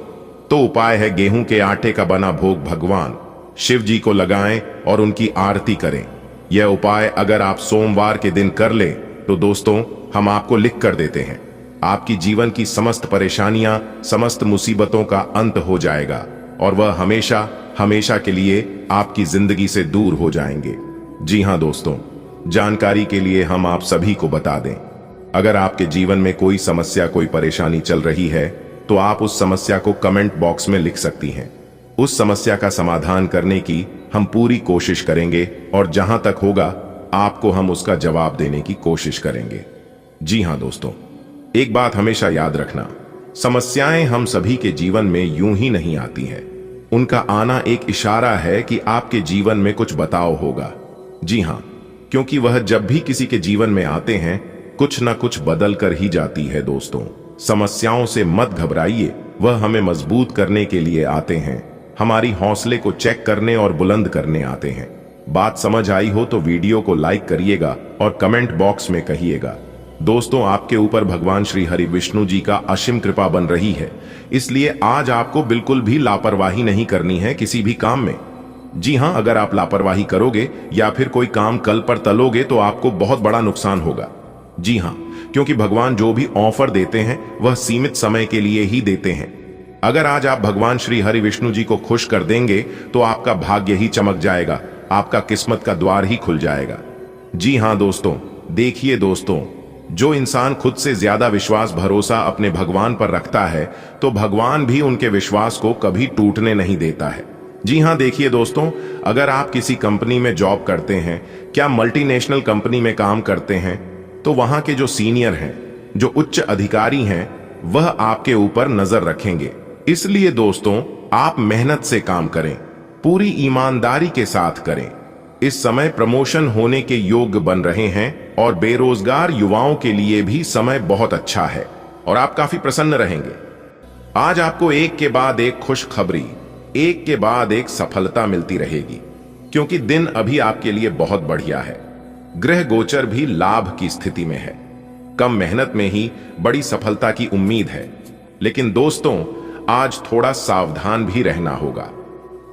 तो उपाय है गेहूं के आटे का बना भोग भगवान शिव जी को लगाएं और उनकी आरती करें। यह उपाय अगर आप सोमवार के दिन कर ले तो दोस्तों, हम आपको लिख कर देते हैं, आपकी जीवन की समस्त परेशानियां, समस्त मुसीबतों का अंत हो जाएगा और वह हमेशा हमेशा के लिए आपकी जिंदगी से दूर हो जाएंगे। जी हां दोस्तों, जानकारी के लिए हम आप सभी को बता दें, अगर आपके जीवन में कोई समस्या, कोई परेशानी चल रही है, तो आप उस समस्या को कमेंट बॉक्स में लिख सकती हैं। उस समस्या का समाधान करने की हम पूरी कोशिश करेंगे और जहां तक होगा आपको हम उसका जवाब देने की कोशिश करेंगे। जी हां दोस्तों, एक बात हमेशा याद रखना, समस्याएं हम सभी के जीवन में यूं ही नहीं आती हैं। उनका आना एक इशारा है कि आपके जीवन में कुछ बदलाव होगा। जी हां, क्योंकि वह जब भी किसी के जीवन में आते हैं, कुछ ना कुछ बदल कर ही जाती है। दोस्तों, समस्याओं से मत घबराइए, वह हमें मजबूत करने के लिए आते हैं, हमारी हौसले को चेक करने और बुलंद करने आते हैं। बात समझ आई हो तो वीडियो को लाइक करिएगा और कमेंट बॉक्स में कहिएगा। दोस्तों, आपके ऊपर भगवान श्री हरि विष्णु जी का असीम कृपा बन रही है, इसलिए आज आपको बिल्कुल भी लापरवाही नहीं करनी है किसी भी काम में। जी हां, अगर आप लापरवाही करोगे या फिर कोई काम कल पर तलोगे तो आपको बहुत बड़ा नुकसान होगा। जी हां, क्योंकि भगवान जो भी ऑफर देते हैं वह सीमित समय के लिए ही देते हैं। अगर आज आप भगवान श्री हरि विष्णु जी को खुश कर देंगे तो आपका भाग्य ही चमक जाएगा, आपका किस्मत का द्वार ही खुल जाएगा। जी हां दोस्तों, देखिए दोस्तों, जो इंसान खुद से ज्यादा विश्वास भरोसा अपने भगवान पर रखता है, तो भगवान भी उनके विश्वास को कभी टूटने नहीं देता है। जी हां, देखिए दोस्तों, अगर आप किसी कंपनी में जॉब करते हैं, क्या मल्टीनेशनल कंपनी में काम करते हैं, तो वहां के जो सीनियर हैं, जो उच्च अधिकारी हैं, वह आपके ऊपर नजर रखेंगे। इसलिए दोस्तों, आप मेहनत से काम करें, पूरी ईमानदारी के साथ करें। इस समय प्रमोशन होने के योग्य बन रहे हैं और बेरोजगार युवाओं के लिए भी समय बहुत अच्छा है और आप काफी प्रसन्न रहेंगे। आज आपको एक के बाद एक खुशखबरी, एक के बाद एक सफलता मिलती रहेगी, क्योंकि दिन अभी आपके लिए बहुत बढ़िया है। ग्रह गोचर भी लाभ की स्थिति में है। कम मेहनत में ही बड़ी सफलता की उम्मीद है। लेकिन दोस्तों, आज थोड़ा सावधान भी रहना होगा।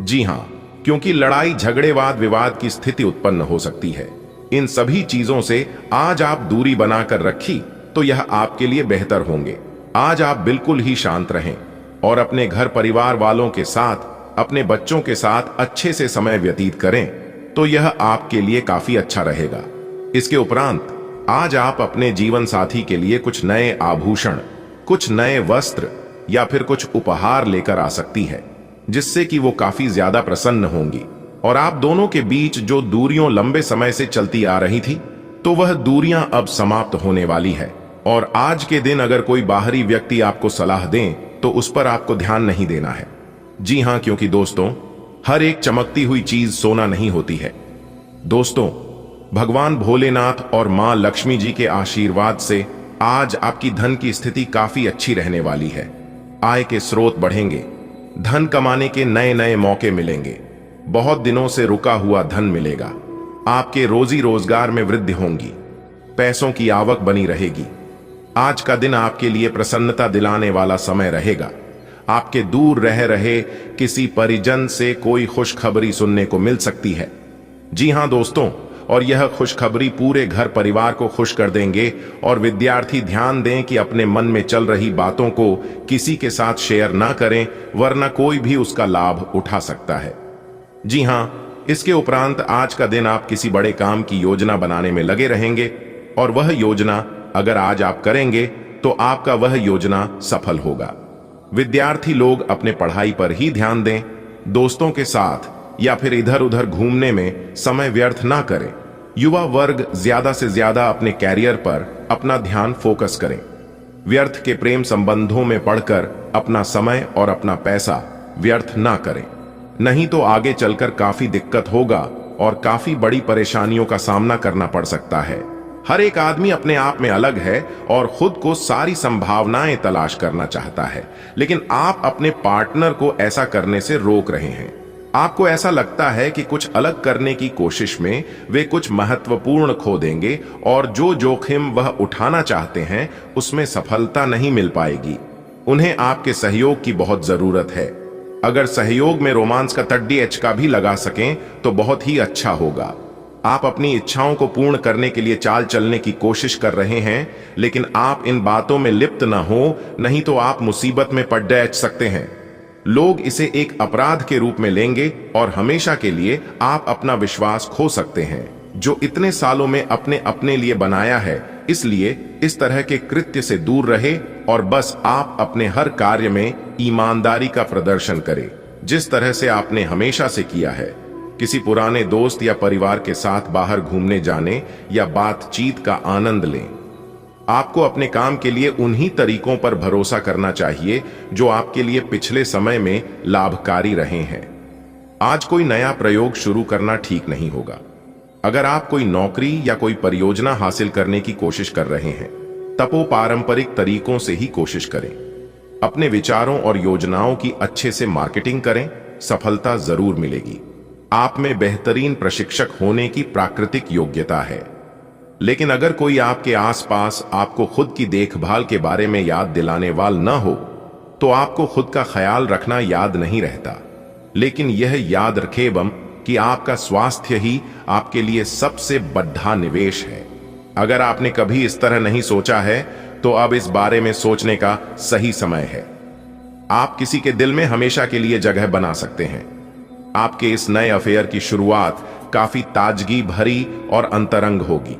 जी हां, क्योंकि लड़ाई, झगड़े, वाद विवाद की स्थिति उत्पन्न हो सकती है। इन सभी चीजों से आज आप दूरी बनाकर रखी तो यह आपके लिए बेहतर होंगे। आज आप बिल्कुल ही शांत रहें और अपने घर परिवार वालों के साथ, अपने बच्चों के साथ अच्छे से समय व्यतीत करें तो यह आपके लिए काफी अच्छा रहेगा। इसके उपरांत आज आप अपने जीवन साथी के लिए कुछ नए आभूषण, कुछ नए वस्त्र या फिर कुछ उपहार लेकर आ सकती है, जिससे कि वो काफी ज्यादा प्रसन्न होंगी और आप दोनों के बीच जो दूरियां लंबे समय से चलती आ रही थी, तो वह दूरियां अब समाप्त होने वाली है। और आज के दिन अगर कोई बाहरी व्यक्ति आपको सलाह दें तो उस पर आपको ध्यान नहीं देना है। जी हां, क्योंकि दोस्तों, हर एक चमकती हुई चीज सोना नहीं होती है। दोस्तों, भगवान भोलेनाथ और मां लक्ष्मी जी के आशीर्वाद से आज आपकी धन की स्थिति काफी अच्छी रहने वाली है। आय के स्रोत बढ़ेंगे, धन कमाने के नए नए मौके मिलेंगे, बहुत दिनों से रुका हुआ धन मिलेगा, आपके रोजी रोजगार में वृद्धि होगी, पैसों की आवक बनी रहेगी। आज का दिन आपके लिए प्रसन्नता दिलाने वाला समय रहेगा। आपके दूर रह रहे किसी परिजन से कोई खुशखबरी सुनने को मिल सकती है। जी हां दोस्तों, और यह खुशखबरी पूरे घर परिवार को खुश कर देंगे। और विद्यार्थी ध्यान दें कि अपने मन में चल रही बातों को किसी के साथ शेयर ना करें, वरना कोई भी उसका लाभ उठा सकता है। जी हां, इसके उपरांत आज का दिन आप किसी बड़े काम की योजना बनाने में लगे रहेंगे और वह योजना अगर आज आप करेंगे तो आपका वह योजना सफल होगा। विद्यार्थी लोग अपने पढ़ाई पर ही ध्यान दें, दोस्तों के साथ या फिर इधर उधर घूमने में समय व्यर्थ ना करें। युवा वर्ग ज्यादा से ज्यादा अपने कैरियर पर अपना ध्यान फोकस करें। व्यर्थ के प्रेम संबंधों में पड़कर अपना समय और अपना पैसा व्यर्थ ना करें, नहीं तो आगे चलकर काफी दिक्कत होगा और काफी बड़ी परेशानियों का सामना करना पड़ सकता है। हर एक आदमी अपने आप में अलग है और खुद को सारी संभावनाएं तलाश करना चाहता है, लेकिन आप अपने पार्टनर को ऐसा करने से रोक रहे हैं। आपको ऐसा लगता है कि कुछ अलग करने की कोशिश में वे कुछ महत्वपूर्ण खो देंगे और जो जोखिम वह उठाना चाहते हैं उसमें सफलता नहीं मिल पाएगी। उन्हें आपके सहयोग की बहुत जरूरत है। अगर सहयोग में रोमांस का टड्डी-एचका भी लगा सकें तो बहुत ही अच्छा होगा। आप अपनी इच्छाओं को पूर्ण करने के लिए चाल चलने की कोशिश कर रहे हैं, लेकिन आप इन बातों में लिप्त न हो, नहीं तो आप मुसीबत में पड़ सकते हैं। लोग इसे एक अपराध के रूप में लेंगे और हमेशा के लिए आप अपना विश्वास खो सकते हैं, जो इतने सालों में अपने लिए बनाया है। इसलिए इस तरह के कृत्य से दूर रहे और बस आप अपने हर कार्य में ईमानदारी का प्रदर्शन करें, जिस तरह से आपने हमेशा से किया है। किसी पुराने दोस्त या परिवार के साथ बाहर घूमने जाने या बातचीत का आनंद लें। आपको अपने काम के लिए उन्हीं तरीकों पर भरोसा करना चाहिए जो आपके लिए पिछले समय में लाभकारी रहे हैं। आज कोई नया प्रयोग शुरू करना ठीक नहीं होगा। अगर आप कोई नौकरी या कोई परियोजना हासिल करने की कोशिश कर रहे हैं, तब वो पारंपरिक तरीकों से ही कोशिश करें। अपने विचारों और योजनाओं की अच्छे से मार्केटिंग करें, सफलता जरूर मिलेगी। आप में बेहतरीन प्रशिक्षक होने की प्राकृतिक योग्यता है, लेकिन अगर कोई आपके आसपास आपको खुद की देखभाल के बारे में याद दिलाने वाला न हो, तो आपको खुद का ख्याल रखना याद नहीं रहता। लेकिन यह याद रखें कि आपका स्वास्थ्य ही आपके लिए सबसे बड़ा निवेश है। अगर आपने कभी इस तरह नहीं सोचा है, तो अब इस बारे में सोचने का सही समय है। आप किसी के दिल में हमेशा के लिए जगह बना सकते हैं। आपके इस नए अफेयर की शुरुआत काफी ताजगी भरी और अंतरंग होगी।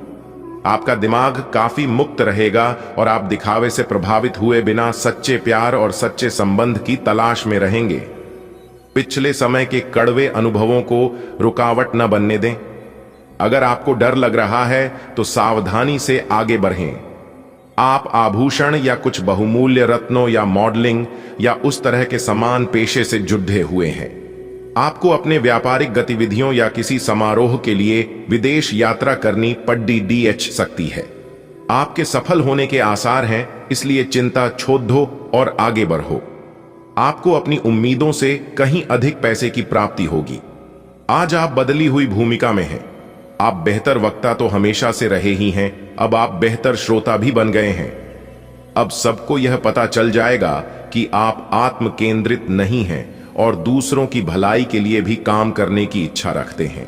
आपका दिमाग काफी मुक्त रहेगा और आप दिखावे से प्रभावित हुए बिना सच्चे प्यार और सच्चे संबंध की तलाश में रहेंगे। पिछले समय के कड़वे अनुभवों को रुकावट न बनने दें। अगर आपको डर लग रहा है तो सावधानी से आगे बढ़ें। आप आभूषण या कुछ बहुमूल्य रत्नों या मॉडलिंग या उस तरह के समान पेशे से जुड़े हुए हैं। आपको अपने व्यापारिक गतिविधियों या किसी समारोह के लिए विदेश यात्रा करनी पड़ सकती है। आपके सफल होने के आसार हैं, इसलिए चिंता छोड़ दो और आगे बढ़ो। आपको अपनी उम्मीदों से कहीं अधिक पैसे की प्राप्ति होगी। आज आप बदली हुई भूमिका में हैं। आप बेहतर वक्ता तो हमेशा से रहे ही हैं, अब आप बेहतर श्रोता भी बन गए हैं। अब सबको यह पता चल जाएगा कि आप आत्म केंद्रित नहीं हैं और दूसरों की भलाई के लिए भी काम करने की इच्छा रखते हैं।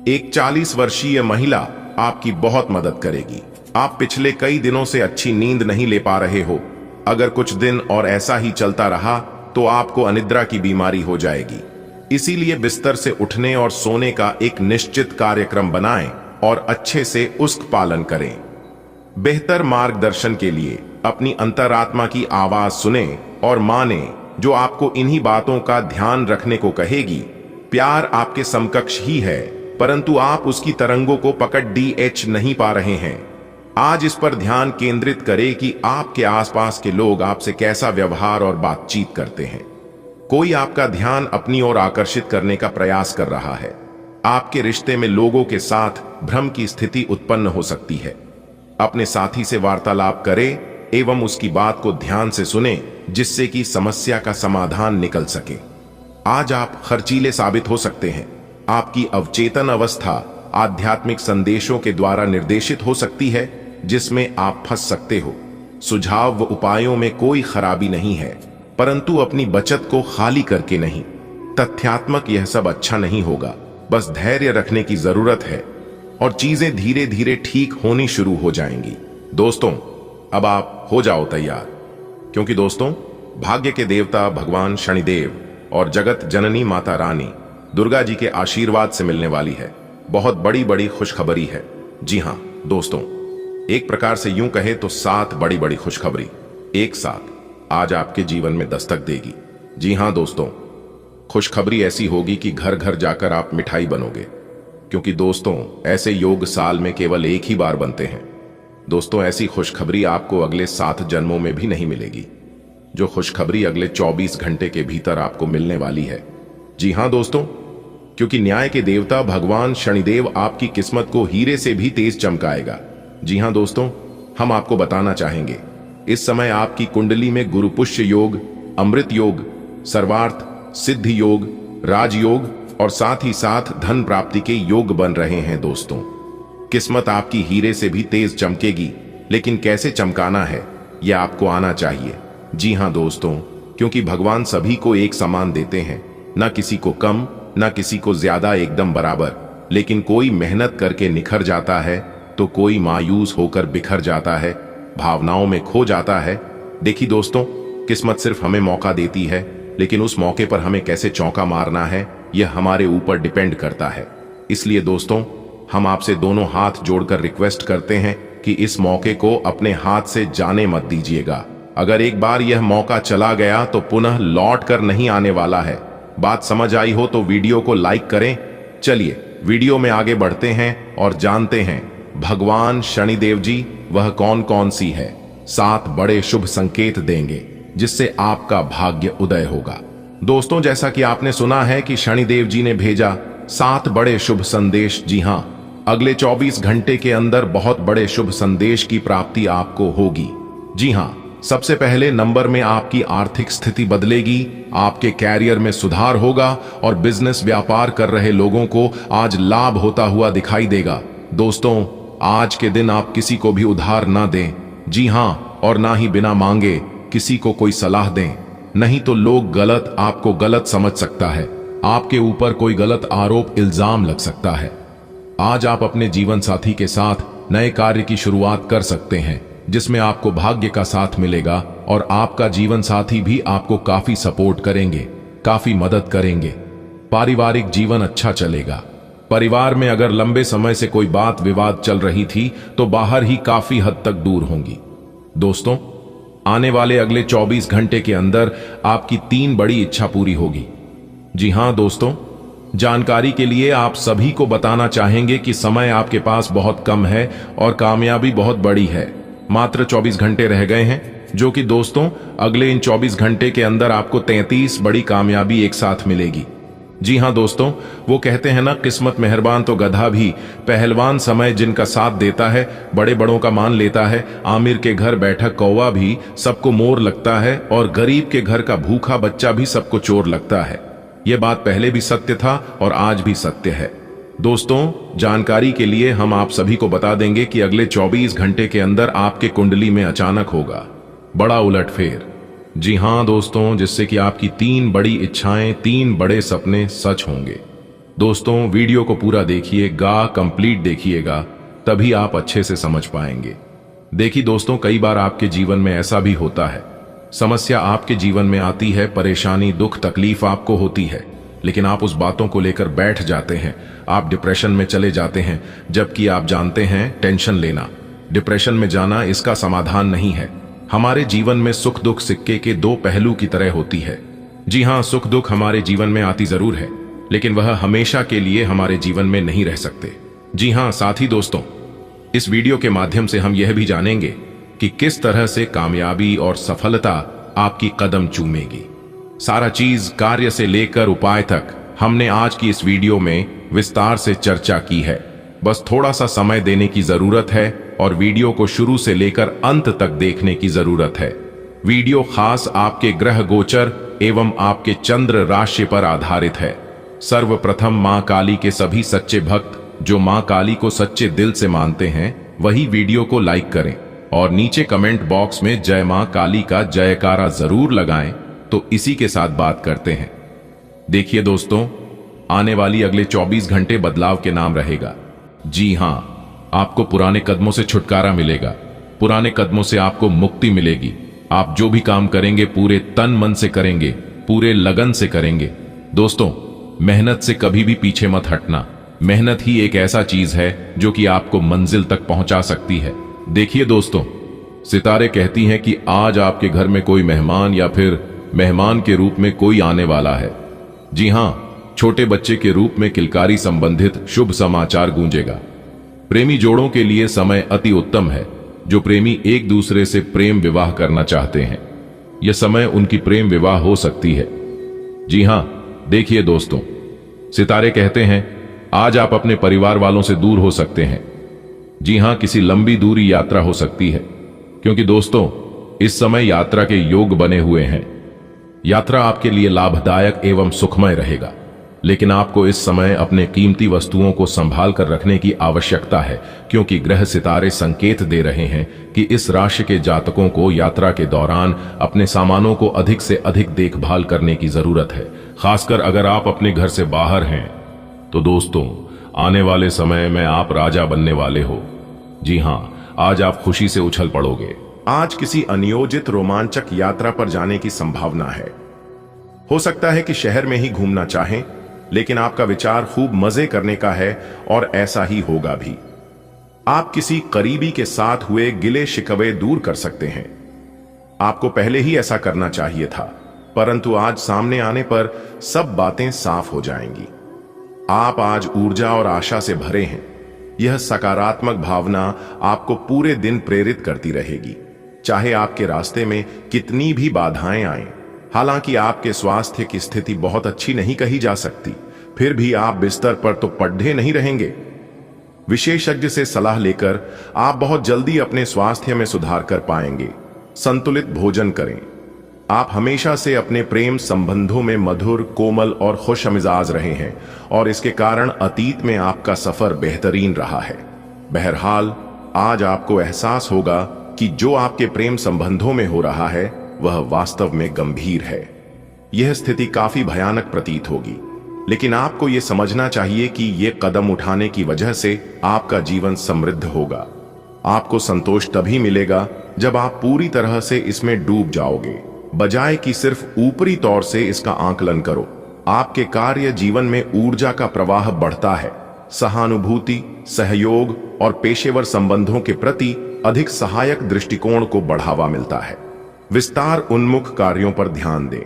एक 40 वर्षीय महिला आपकी बहुत मदद करेगी। आप पिछले कई दिनों से अच्छी नींद नहीं ले पा रहे हो। अगर कुछ दिन और ऐसा ही चलता रहा तो आपको अनिद्रा की बीमारी हो जाएगी। इसीलिए बिस्तर से उठने और सोने का एक निश्चित कार्यक्रम बनाएं और अच्छे से उसका पालन करें। बेहतर मार्गदर्शन के लिए अपनी अंतरात्मा की आवाज सुने और माने, जो आपको इन्हीं बातों का ध्यान रखने को कहेगी। प्यार आपके समकक्ष ही है, परंतु आप उसकी तरंगों को पकड़ नहीं पा रहे हैं। आज इस पर ध्यान केंद्रित करें कि आपके आसपास के लोग आपसे कैसा व्यवहार और बातचीत करते हैं। कोई आपका ध्यान अपनी ओर आकर्षित करने का प्रयास कर रहा है। आपके रिश्ते में लोगों के साथ भ्रम की स्थिति उत्पन्न हो सकती है। अपने साथी से वार्तालाप करें एवं उसकी बात को ध्यान से सुने, जिससे कि समस्या का समाधान निकल सके। आज आप खर्चीले साबित हो सकते हैं। आपकी अवचेतन अवस्था आध्यात्मिक संदेशों के द्वारा निर्देशित हो सकती है, जिसमें आप फंस सकते हो। सुझाव व उपायों में कोई खराबी नहीं है, परंतु अपनी बचत को खाली करके नहीं। तथ्यात्मक यह सब अच्छा नहीं होगा, बस धैर्य रखने की जरूरत है और चीजें धीरे धीरे ठीक होनी शुरू हो जाएंगी। दोस्तों, अब आप हो जाओ तैयार, क्योंकि दोस्तों, भाग्य के देवता भगवान शनिदेव और जगत जननी माता रानी दुर्गा जी के आशीर्वाद से मिलने वाली है बहुत बड़ी बड़ी खुशखबरी है। जी हां दोस्तों, एक प्रकार से यूं कहे तो 7 बड़ी बड़ी खुशखबरी एक साथ आज आपके जीवन में दस्तक देगी। जी हां दोस्तों, खुशखबरी ऐसी होगी कि घर घर जाकर आप मिठाई बनोगे, क्योंकि दोस्तों ऐसे योग साल में केवल एक ही बार बनते हैं। दोस्तों, ऐसी खुशखबरी आपको अगले 7 जन्मों में भी नहीं मिलेगी, जो खुशखबरी अगले 24 घंटे के भीतर आपको मिलने वाली है। जी हां दोस्तों, क्योंकि न्याय के देवता भगवान शनिदेव आपकी किस्मत को हीरे से भी तेज चमकाएगा। जी हां दोस्तों, हम आपको बताना चाहेंगे, इस समय आपकी कुंडली में गुरु पुष्य योग, अमृत योग, सर्वार्थ सिद्धि योग, राजयोग और साथ ही साथ धन प्राप्ति के योग बन रहे हैं। दोस्तों, किस्मत आपकी हीरे से भी तेज चमकेगी, लेकिन कैसे चमकाना है यह आपको आना चाहिए। जी हां दोस्तों, क्योंकि भगवान सभी को एक समान देते हैं, ना किसी को कम ना किसी को ज्यादा, एकदम बराबर। लेकिन कोई मेहनत करके निखर जाता है तो कोई मायूस होकर बिखर जाता है, भावनाओं में खो जाता है। देखिए दोस्तों, किस्मत सिर्फ हमें मौका देती है, लेकिन उस मौके पर हमें कैसे चौका मारना है यह हमारे ऊपर डिपेंड करता है। इसलिए दोस्तों, हम आपसे दोनों हाथ जोड़कर रिक्वेस्ट करते हैं कि इस मौके को अपने हाथ से जाने मत दीजिएगा। अगर एक बार यह मौका चला गया तो पुनः लौट कर नहीं आने वाला है। बात समझ आई हो तो वीडियो को लाइक करें। चलिए वीडियो में आगे बढ़ते हैं और जानते हैं भगवान शनिदेव जी वह कौन कौन सी है 7 बड़े शुभ संकेत देंगे, जिससे आपका भाग्य उदय होगा। दोस्तों, जैसा कि आपने सुना है कि शनिदेव जी ने भेजा 7 बड़े शुभ संदेश। जी हां, अगले 24 घंटे के अंदर बहुत बड़े शुभ संदेश की प्राप्ति आपको होगी। जी हां, सबसे पहले नंबर में आपकी आर्थिक स्थिति बदलेगी, आपके कैरियर में सुधार होगा और बिजनेस व्यापार कर रहे लोगों को आज लाभ होता हुआ दिखाई देगा। दोस्तों, आज के दिन आप किसी को भी उधार ना दें। जी हां, और ना ही बिना मांगे किसी को कोई सलाह दें, नहीं तो लोग आपको गलत समझ सकता है, आपके ऊपर कोई गलत आरोप इल्जाम लग सकता है। आज आप अपने जीवन साथी के साथ नए कार्य की शुरुआत कर सकते हैं, जिसमें आपको भाग्य का साथ मिलेगा और आपका जीवन साथी भी आपको काफी सपोर्ट करेंगे, काफी मदद करेंगे। पारिवारिक जीवन अच्छा चलेगा। परिवार में अगर लंबे समय से कोई बात विवाद चल रही थी तो बाहर ही काफी हद तक दूर होंगी। दोस्तों, आने वाले अगले 24 घंटे के अंदर आपकी 3 बड़ी इच्छा पूरी होगी। जी हां दोस्तों, जानकारी के लिए आप सभी को बताना चाहेंगे कि समय आपके पास बहुत कम है और कामयाबी बहुत बड़ी है। मात्र 24 घंटे रह गए हैं, जो कि दोस्तों अगले इन 24 घंटे के अंदर आपको 33 बड़ी कामयाबी एक साथ मिलेगी। जी हाँ दोस्तों, वो कहते हैं ना, किस्मत मेहरबान तो गधा भी पहलवान, समय जिनका साथ देता है बड़े बड़ों का मान लेता है। आमिर के घर बैठा कौवा भी सबको मोर लगता है, और गरीब के घर का भूखा बच्चा भी सबको चोर लगता है। ये बात पहले भी सत्य था और आज भी सत्य है। दोस्तों, जानकारी के लिए हम आप सभी को बता देंगे कि अगले 24 घंटे के अंदर आपके कुंडली में अचानक होगा बड़ा उलटफेर। जी हां दोस्तों, जिससे कि आपकी 3 बड़ी इच्छाएं, 3 बड़े सपने सच होंगे। दोस्तों, वीडियो को पूरा देखिएगा, कंप्लीट देखिएगा, तभी आप अच्छे से समझ पाएंगे। देखिए दोस्तों, कई बार आपके जीवन में ऐसा भी होता है, समस्या आपके जीवन में आती है, परेशानी, दुख, तकलीफ आपको होती है, लेकिन आप उस बातों को लेकर बैठ जाते हैं, आप डिप्रेशन में चले जाते हैं, जबकि आप जानते हैं टेंशन लेना, डिप्रेशन में जाना इसका समाधान नहीं है। हमारे जीवन में सुख दुख सिक्के के 2 पहलू की तरह होती है। जी हां, सुख दुख हमारे जीवन में आती जरूर है, लेकिन वह हमेशा के लिए हमारे जीवन में नहीं रह सकते। जी हां साथी दोस्तों, इस वीडियो के माध्यम से हम यह भी जानेंगे कि किस तरह से कामयाबी और सफलता आपकी कदम चूमेगी। सारा चीज, कार्य से लेकर उपाय तक, हमने आज की इस वीडियो में विस्तार से चर्चा की है। बस थोड़ा सा समय देने की जरूरत है और वीडियो को शुरू से लेकर अंत तक देखने की जरूरत है। वीडियो खास आपके ग्रह गोचर एवं आपके चंद्र राशि पर आधारित है। सर्वप्रथम मां काली के सभी सच्चे भक्त जो मां काली को सच्चे दिल से मानते हैं, वही वीडियो को लाइक करें और नीचे कमेंट बॉक्स में जय मां काली का जयकारा जरूर लगाएं। तो इसी के साथ बात करते हैं। देखिए दोस्तों, आने वाली अगले 24 घंटे बदलाव के नाम रहेगा। जी हां, आपको पुराने कदमों से छुटकारा मिलेगा, पुराने कदमों से आपको मुक्ति मिलेगी। आप जो भी काम करेंगे पूरे तन मन से करेंगे, पूरे लगन से करेंगे। दोस्तों, मेहनत से कभी भी पीछे मत हटना। मेहनत ही एक ऐसा चीज है जो कि आपको मंजिल तक पहुंचा सकती है। देखिए दोस्तों, सितारे कहती हैं कि आज आपके घर में कोई मेहमान या फिर मेहमान के रूप में कोई आने वाला है। जी हां, छोटे बच्चे के रूप में किलकारी संबंधित शुभ समाचार गूंजेगा। प्रेमी जोड़ों के लिए समय अति उत्तम है, जो प्रेमी एक दूसरे से प्रेम विवाह करना चाहते हैं। यह समय उनकी प्रेम विवाह हो सकती है। जी हां, देखिए दोस्तों, सितारे कहते हैं आज आप अपने परिवार वालों से दूर हो सकते हैं। जी हां, किसी लंबी दूरी यात्रा हो सकती है, क्योंकि दोस्तों इस समय यात्रा के योग बने हुए हैं। यात्रा आपके लिए लाभदायक एवं सुखमय रहेगा, लेकिन आपको इस समय अपने कीमती वस्तुओं को संभाल कर रखने की आवश्यकता है, क्योंकि ग्रह सितारे संकेत दे रहे हैं कि इस राशि के जातकों को यात्रा के दौरान अपने सामानों को अधिक से अधिक देखभाल करने की जरूरत है। खासकर अगर आप अपने घर से बाहर हैं तो दोस्तों, आने वाले समय में आप राजा बनने वाले हो। जी हां, आज आप खुशी से उछल पड़ोगे। आज किसी अनियोजित रोमांचक यात्रा पर जाने की संभावना है। हो सकता है कि शहर में ही घूमना चाहें, लेकिन आपका विचार खूब मजे करने का है और ऐसा ही होगा भी। आप किसी करीबी के साथ हुए गिले शिकवे दूर कर सकते हैं। आपको पहले ही ऐसा करना चाहिए था, परंतु आज सामने आने पर सब बातें साफ हो जाएंगी। आप आज ऊर्जा और आशा से भरे हैं। यह सकारात्मक भावना आपको पूरे दिन प्रेरित करती रहेगी, चाहे आपके रास्ते में कितनी भी बाधाएं आएं। हालांकि आपके स्वास्थ्य की स्थिति बहुत अच्छी नहीं कही जा सकती, फिर भी आप बिस्तर पर तो पड्ढे नहीं रहेंगे। विशेषज्ञ से सलाह लेकर आप बहुत जल्दी अपने स्वास्थ्य में सुधार कर पाएंगे। संतुलित भोजन करें। आप हमेशा से अपने प्रेम संबंधों में मधुर, कोमल और खुश मिजाज रहे हैं और इसके कारण अतीत में आपका सफर बेहतरीन रहा है। बहरहाल, आज आपको एहसास होगा कि जो आपके प्रेम संबंधों में हो रहा है वह वास्तव में गंभीर है। यह स्थिति काफी भयानक प्रतीत होगी, लेकिन आपको यह समझना चाहिए कि यह कदम उठाने की वजह से आपका जीवन समृद्ध होगा। आपको संतोष तभी मिलेगा जब आप पूरी तरह से इसमें डूब जाओगे, बजाय कि सिर्फ ऊपरी तौर से इसका आकलन करो। आपके कार्य जीवन में ऊर्जा का प्रवाह बढ़ता है। सहानुभूति, सहयोग और पेशेवर संबंधों के प्रति अधिक सहायक दृष्टिकोण को बढ़ावा मिलता है। विस्तार उन्मुख कार्यों पर ध्यान दें।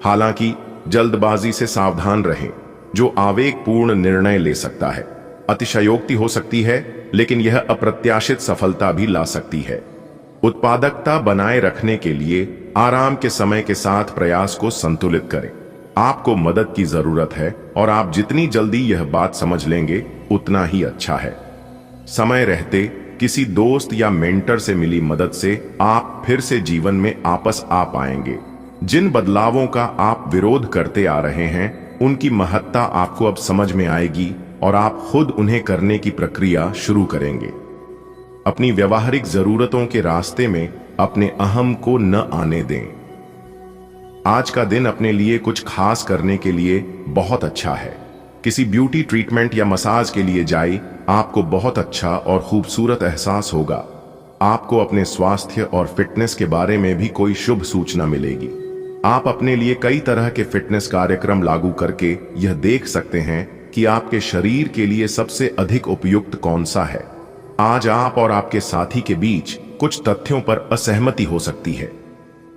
हालांकि जल्दबाजी से सावधान रहें, जो आवेगपूर्ण निर्णय ले सकता है। अतिशयोक्ति हो सकती है, लेकिन यह अप्रत्याशित सफलता भी ला सकती है। उत्पादकता बनाए रखने के लिए आराम के समय के साथ प्रयास को संतुलित करें। आपको मदद की जरूरत है और आप जितनी जल्दी यह बात समझ लेंगे उतना ही अच्छा है। समय रहते किसी दोस्त या मेंटर से मिली मदद से आप फिर से जीवन में वापस आ पाएंगे। जिन बदलावों का आप विरोध करते आ रहे हैं उनकी महत्ता आपको अब समझ में आएगी और आप खुद उन्हें करने की प्रक्रिया शुरू करेंगे। अपनी व्यवहारिक जरूरतों के रास्ते में अपने अहम को न आने दें। आज का दिन अपने लिए कुछ खास करने के लिए बहुत अच्छा है। किसी ब्यूटी ट्रीटमेंट या मसाज के लिए जाइए, आपको बहुत अच्छा और खूबसूरत एहसास होगा। आपको अपने स्वास्थ्य और फिटनेस के बारे में भी कोई शुभ सूचना मिलेगी। आप अपने लिए कई तरह के फिटनेस कार्यक्रम लागू करके यह देख सकते हैं कि आपके शरीर के लिए सबसे अधिक उपयुक्त कौन सा है। आज आप और आपके साथी के बीच कुछ तथ्यों पर असहमति हो सकती है।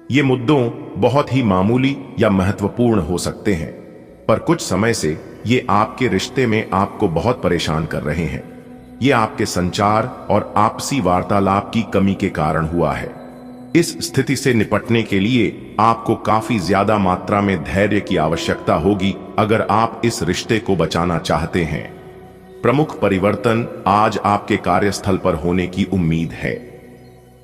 ये मुद्दों बहुत ही मामूली या महत्वपूर्ण हो सकते हैं, पर कुछ समय से ये आपके रिश्ते में आपको बहुत परेशान कर रहे हैं। ये आपके संचार और आपसी वार्तालाप की कमी के कारण हुआ है। इस स्थिति से निपटने के लिए आपको काफी ज्यादा मात्रा में धैर्य की आवश्यकता होगी अगर आप इस रिश्ते को बचाना चाहते हैं। प्रमुख परिवर्तन आज आपके कार्यस्थल पर होने की उम्मीद है।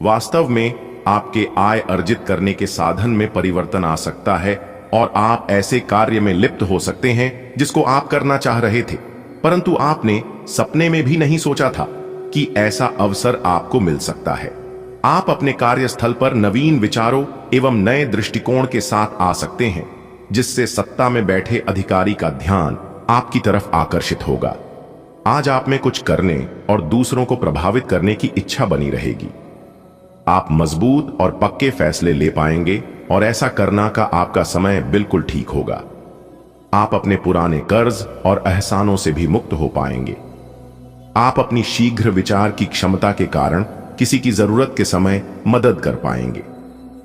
वास्तव में आपके आय अर्जित करने के साधन में परिवर्तन आ सकता है और आप ऐसे कार्य में लिप्त हो सकते हैं जिसको आप करना चाह रहे थे, परंतु आपने सपने में भी नहीं सोचा था कि ऐसा अवसर आपको मिल सकता है। आप अपने कार्यस्थल पर नवीन विचारों एवं नए दृष्टिकोण के साथ आ सकते हैं, जिससे सत्ता में बैठे अधिकारी का ध्यान आपकी तरफ आकर्षित होगा। आज आप में कुछ करने और दूसरों को प्रभावित करने की इच्छा बनी रहेगी। आप मजबूत और पक्के फैसले ले पाएंगे और ऐसा करना का आपका समय बिल्कुल ठीक होगा। आप अपने पुराने कर्ज और एहसानों से भी मुक्त हो पाएंगे। आप अपनी शीघ्र विचार की क्षमता के कारण किसी की जरूरत के समय मदद कर पाएंगे।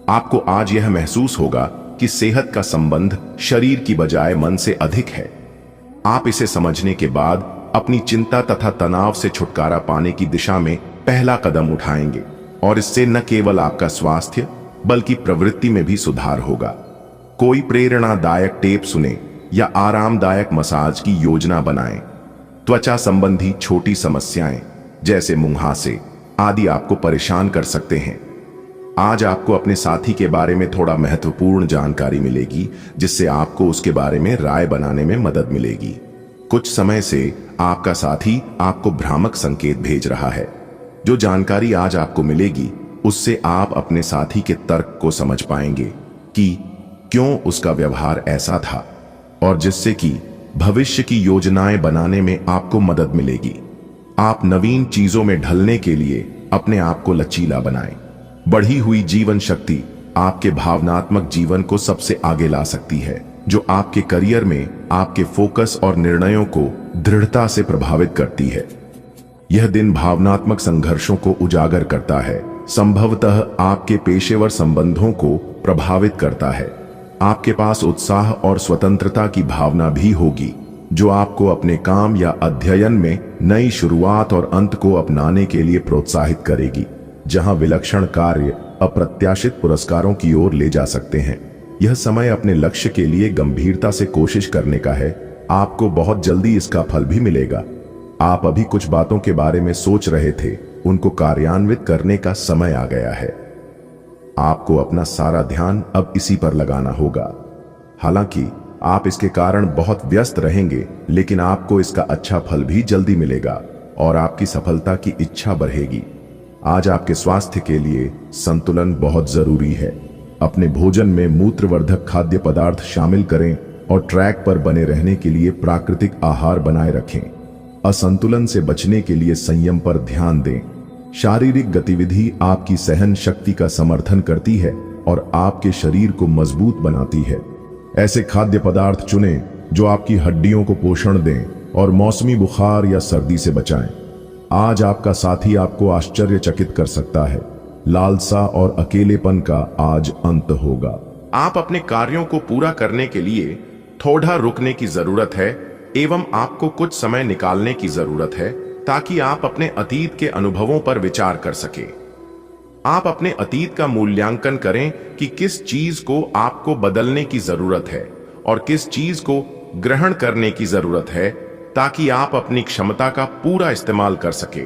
आपको आज यह महसूस होगा कि सेहत का संबंध शरीर की बजाय मन से अधिक है। आप इसे समझने के बाद अपनी चिंता तथा तनाव से छुटकारा पाने की दिशा में पहला कदम उठाएंगे और इससे न केवल आपका स्वास्थ्य बल्कि प्रवृत्ति में भी सुधार होगा। कोई प्रेरणादायक टेप सुने या आरामदायक मसाज की योजना बनाएं। त्वचा संबंधी छोटी समस्याएं जैसे मुंहासे आदि आपको परेशान कर सकते हैं। आज आपको अपने साथी के बारे में थोड़ा महत्वपूर्ण जानकारी मिलेगी, जिससे आपको उसके बारे में राय बनाने में मदद मिलेगी। कुछ समय से आपका साथी आपको भ्रामक संकेत भेज रहा है। जो जानकारी आज आपको मिलेगी उससे आप अपने साथी के तर्क को समझ पाएंगे कि क्यों उसका व्यवहार ऐसा था, और जिससे कि भविष्य की योजनाएं बनाने में आपको मदद मिलेगी। आप नवीन चीजों में ढलने के लिए अपने आप को लचीला बनाएं। बढ़ी हुई जीवन शक्ति आपके भावनात्मक जीवन को सबसे आगे ला सकती है, जो आपके करियर में आपके फोकस और निर्णयों को दृढ़ता से प्रभावित करती है। यह दिन भावनात्मक संघर्षों को उजागर करता है, संभवतः आपके पेशेवर संबंधों को प्रभावित करता है। आपके पास उत्साह और स्वतंत्रता की भावना भी होगी, जो आपको अपने काम या अध्ययन में नई शुरुआत और अंत को अपनाने के लिए प्रोत्साहित करेगी, जहां विलक्षण कार्य अप्रत्याशित पुरस्कारों की ओर ले जा सकते हैं। यह समय अपने लक्ष्य के लिए गंभीरता से कोशिश करने का है। आपको बहुत जल्दी इसका फल भी मिलेगा। आप अभी कुछ बातों के बारे में सोच रहे थे, उनको कार्यान्वित करने का समय आ गया है। आपको अपना सारा ध्यान अब इसी पर लगाना होगा। हालांकि आप इसके कारण बहुत व्यस्त रहेंगे, लेकिन आपको इसका अच्छा फल भी जल्दी मिलेगा और आपकी सफलता की इच्छा बढ़ेगी। आज आपके स्वास्थ्य के लिए संतुलन बहुत जरूरी है। अपने भोजन में मूत्रवर्धक खाद्य पदार्थ शामिल करें और ट्रैक पर बने रहने के लिए प्राकृतिक आहार बनाए रखें। असंतुलन से बचने के लिए संयम पर ध्यान दें। शारीरिक गतिविधि आपकी सहन शक्ति का समर्थन करती है और आपके शरीर को मजबूत बनाती है। ऐसे खाद्य पदार्थ चुनें जो आपकी हड्डियों को पोषण दें और मौसमी बुखार या सर्दी से बचाएं। आज आपका साथी आपको आश्चर्यचकित कर सकता है। लालसा और अकेलेपन का आज अंत होगा। आप अपने कार्यों को पूरा करने के लिए थोड़ा रुकने की जरूरत है एवं आपको कुछ समय निकालने की जरूरत है, ताकि आप अपने अतीत के अनुभवों पर विचार कर सकें। आप अपने अतीत का मूल्यांकन करें कि किस चीज को आपको बदलने की जरूरत है और किस चीज को ग्रहण करने की जरूरत है ताकि आप अपनी क्षमता का पूरा इस्तेमाल कर सके।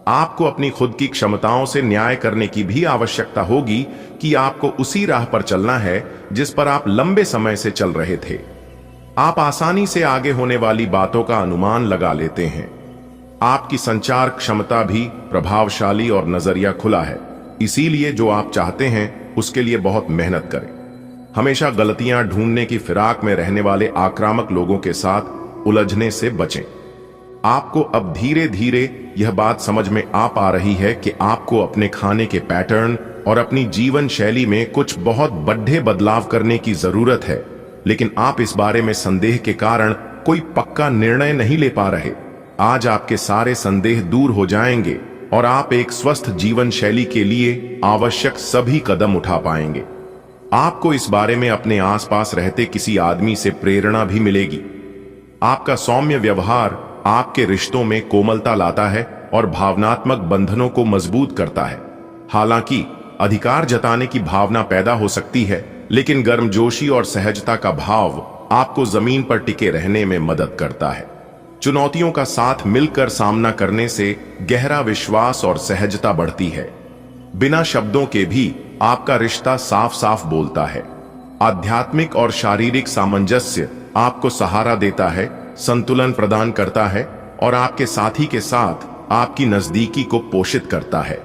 आपको अपनी खुद की क्षमताओं से न्याय करने की भी आवश्यकता होगी कि आपको उसी राह पर चलना है जिस पर आप लंबे समय से चल रहे थे। आप आसानी से आगे होने वाली बातों का अनुमान लगा लेते हैं। आपकी संचार क्षमता भी प्रभावशाली और नजरिया खुला है, इसीलिए जो आप चाहते हैं उसके लिए बहुत मेहनत करें। हमेशा गलतियां ढूंढने की फिराक में रहने वाले आक्रामक लोगों के साथ उलझने से बचें। आपको अब धीरे धीरे यह बात समझ में आ पा रही है कि आपको अपने खाने के पैटर्न और अपनी जीवन शैली में कुछ बहुत बड़े बदलाव करने की जरूरत है, लेकिन आप इस बारे में संदेह के कारण कोई पक्का निर्णय नहीं ले पा रहे। आज आपके सारे संदेह दूर हो जाएंगे और आप एक स्वस्थ जीवन शैली के लिए आवश्यक सभी कदम उठा पाएंगे। आपको इस बारे में अपने आसपास रहते किसी आदमी से प्रेरणा भी मिलेगी। आपका सौम्य व्यवहार आपके रिश्तों में कोमलता लाता है और भावनात्मक बंधनों को मजबूत करता है। हालांकि अधिकार जताने की भावना पैदा हो सकती है, लेकिन गर्मजोशी और सहजता का भाव आपको जमीन पर टिके रहने में मदद करता है। चुनौतियों का साथ मिलकर सामना करने से गहरा विश्वास और सहजता बढ़ती है। बिना शब्दों के भी आपका रिश्ता साफ साफ बोलता है। आध्यात्मिक और शारीरिक सामंजस्य आपको सहारा देता है, संतुलन प्रदान करता है और आपके साथी के साथ आपकी नजदीकी को पोषित करता है।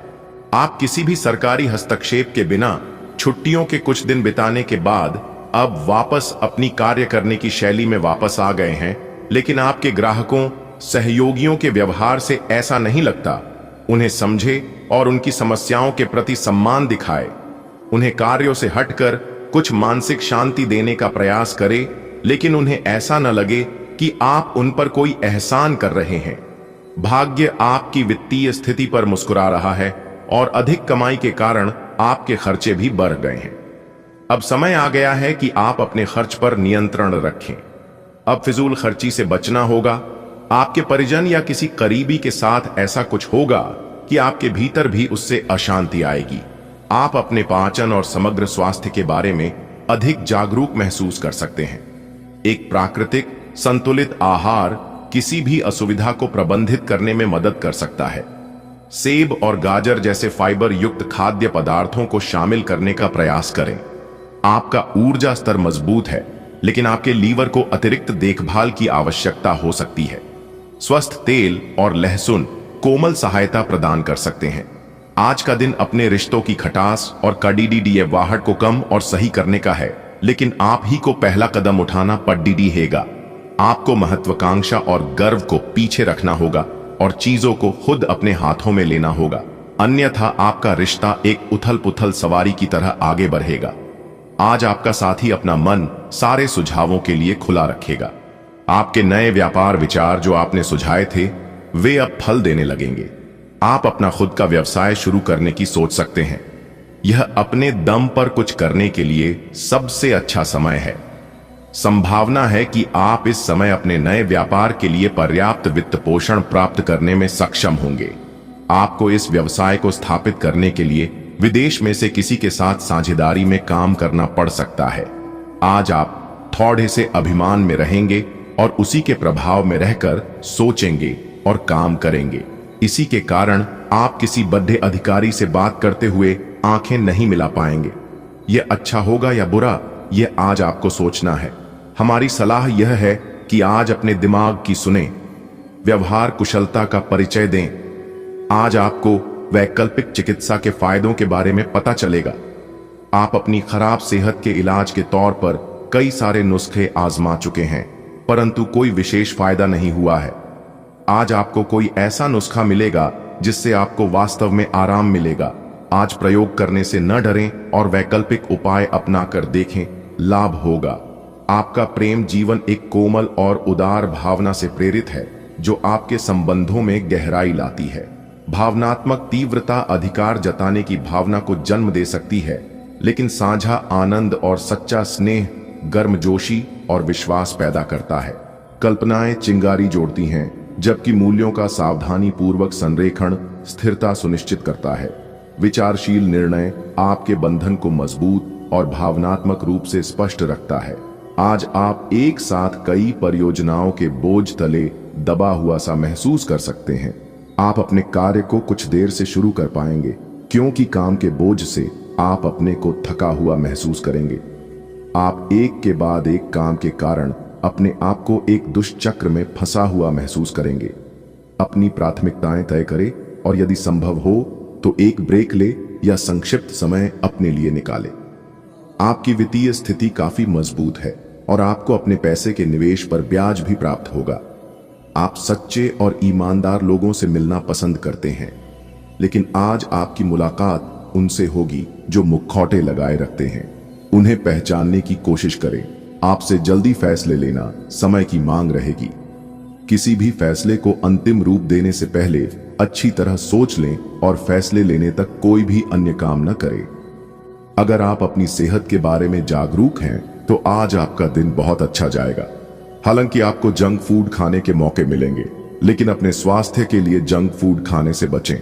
आप किसी भी सरकारी हस्तक्षेप के बिना छुट्टियों के कुछ दिन बिताने के बाद अब वापस अपनी कार्य करने की शैली में वापस आ गए हैं, लेकिन आपके ग्राहकों, सहयोगियों के व्यवहार से ऐसा नहीं लगता। उन्हें समझे और उनकी समस्याओं के प्रति सम्मान दिखाए। उन्हें कार्यों से हटकर कुछ मानसिक शांति देने का प्रयास करें, लेकिन उन्हें ऐसा न लगे कि आप उन पर कोई एहसान कर रहे हैं। भाग्य आपकी वित्तीय स्थिति पर मुस्कुरा रहा है और अधिक कमाई के कारण आपके खर्चे भी बढ़ गए हैं। अब समय आ गया है कि आप अपने खर्च पर नियंत्रण रखें। अब फिजूल खर्ची से बचना होगा। आपके परिजन या किसी करीबी के साथ ऐसा कुछ होगा कि आपके भीतर भी उससे अशांति आएगी। आप अपने पाचन और समग्र स्वास्थ्य के बारे में अधिक जागरूक महसूस कर सकते हैं। एक प्राकृतिक संतुलित आहार किसी भी असुविधा को प्रबंधित करने में मदद कर सकता है। सेब और गाजर जैसे फाइबर युक्त खाद्य पदार्थों को शामिल करने का प्रयास करें। आपका ऊर्जा स्तर मजबूत है, लेकिन आपके लीवर को अतिरिक्त देखभाल की आवश्यकता हो सकती है। स्वस्थ तेल और लहसुन कोमल सहायता प्रदान कर सकते हैं। आज का दिन अपने रिश्तों की खटास और कड़ीडीडीएवाहट को कम और सही करने का है, लेकिन आप ही को पहला कदम उठाना पड़ेगा। आपको महत्वाकांक्षा और गर्व को पीछे रखना होगा और चीजों को खुद अपने हाथों में लेना होगा, अन्यथा आपका रिश्ता एक उथल पुथल सवारी की तरह आगे बढ़ेगा। आज आपका साथी अपना मन सारे सुझावों के लिए खुला रखेगा। आपके नए व्यापार विचार जो आपने सुझाए थे, वे अब फल देने लगेंगे। आप अपना खुद का व्यवसाय शुरू करने की सोच सकते हैं। यह अपने दम पर कुछ करने के लिए सबसे अच्छा समय है। संभावना है कि आप इस समय अपने नए व्यापार के लिए पर्याप्त वित्त पोषण प्राप्त करने में सक्षम होंगे। आपको इस व्यवसाय को स्थापित करने के लिए विदेश में से किसी के साथ साझेदारी में काम करना पड़ सकता है। आज आप थोड़े से अभिमान में रहेंगे और उसी के प्रभाव में रहकर सोचेंगे और काम करेंगे। इसी के कारण आप किसी बड़े अधिकारी से बात करते हुए आंखें नहीं मिला पाएंगे। यह अच्छा होगा या बुरा, यह आज आपको सोचना है। हमारी सलाह यह है कि आज अपने दिमाग की सुने, व्यवहार कुशलता का परिचय दें। आज आपको वैकल्पिक चिकित्सा के फायदों के बारे में पता चलेगा। आप अपनी खराब सेहत के इलाज के तौर पर कई सारे नुस्खे आजमा चुके हैं, परंतु कोई विशेष फायदा नहीं हुआ है। आज आपको कोई ऐसा नुस्खा मिलेगा जिससे आपको वास्तव में आराम मिलेगा। आज प्रयोग करने से न डरें और वैकल्पिक उपाय अपनाकर देखें, लाभ होगा। आपका प्रेम जीवन एक कोमल और उदार भावना से प्रेरित है जो आपके संबंधों में गहराई लाती है। भावनात्मक तीव्रता अधिकार जताने की भावना को जन्म दे सकती है, लेकिन साझा आनंद और सच्चा स्नेह गर्मजोशी और विश्वास पैदा करता है। कल्पनाएं चिंगारी जोड़ती हैं, जबकि मूल्यों का सावधानी पूर्वक संरेखण स्थिरता सुनिश्चित करता है। विचारशील निर्णय आपके बंधन को मजबूत और भावनात्मक रूप से स्पष्ट रखता है। आज आप एक साथ कई परियोजनाओं के बोझ तले दबा हुआ सा महसूस कर सकते हैं। आप अपने कार्य को कुछ देर से शुरू कर पाएंगे, क्योंकि काम के बोझ से आप अपने को थका हुआ महसूस करेंगे। आप एक के बाद एक काम के कारण अपने आप को एक दुष्चक्र में फंसा हुआ महसूस करेंगे। अपनी प्राथमिकताएं तय करें और यदि संभव हो तो एक ब्रेक ले या संक्षिप्त समय अपने लिए निकाले। आपकी वित्तीय स्थिति काफी मजबूत है और आपको अपने पैसे के निवेश पर ब्याज भी प्राप्त होगा। आप सच्चे और ईमानदार लोगों से मिलना पसंद करते हैं, लेकिन आज आपकी मुलाकात उनसे होगी जो मुखौटे लगाए रखते हैं। उन्हें पहचानने की कोशिश करें। आपसे जल्दी फैसले लेना समय की मांग रहेगी। किसी भी फैसले को अंतिम रूप देने से पहले अच्छी तरह सोच लें और फैसले लेने तक कोई भी अन्य काम न करें। अगर आप अपनी सेहत के बारे में जागरूक हैं तो आज आपका दिन बहुत अच्छा जाएगा। हालांकि आपको जंक फूड खाने के मौके मिलेंगे, लेकिन अपने स्वास्थ्य के लिए जंक फूड खाने से बचें।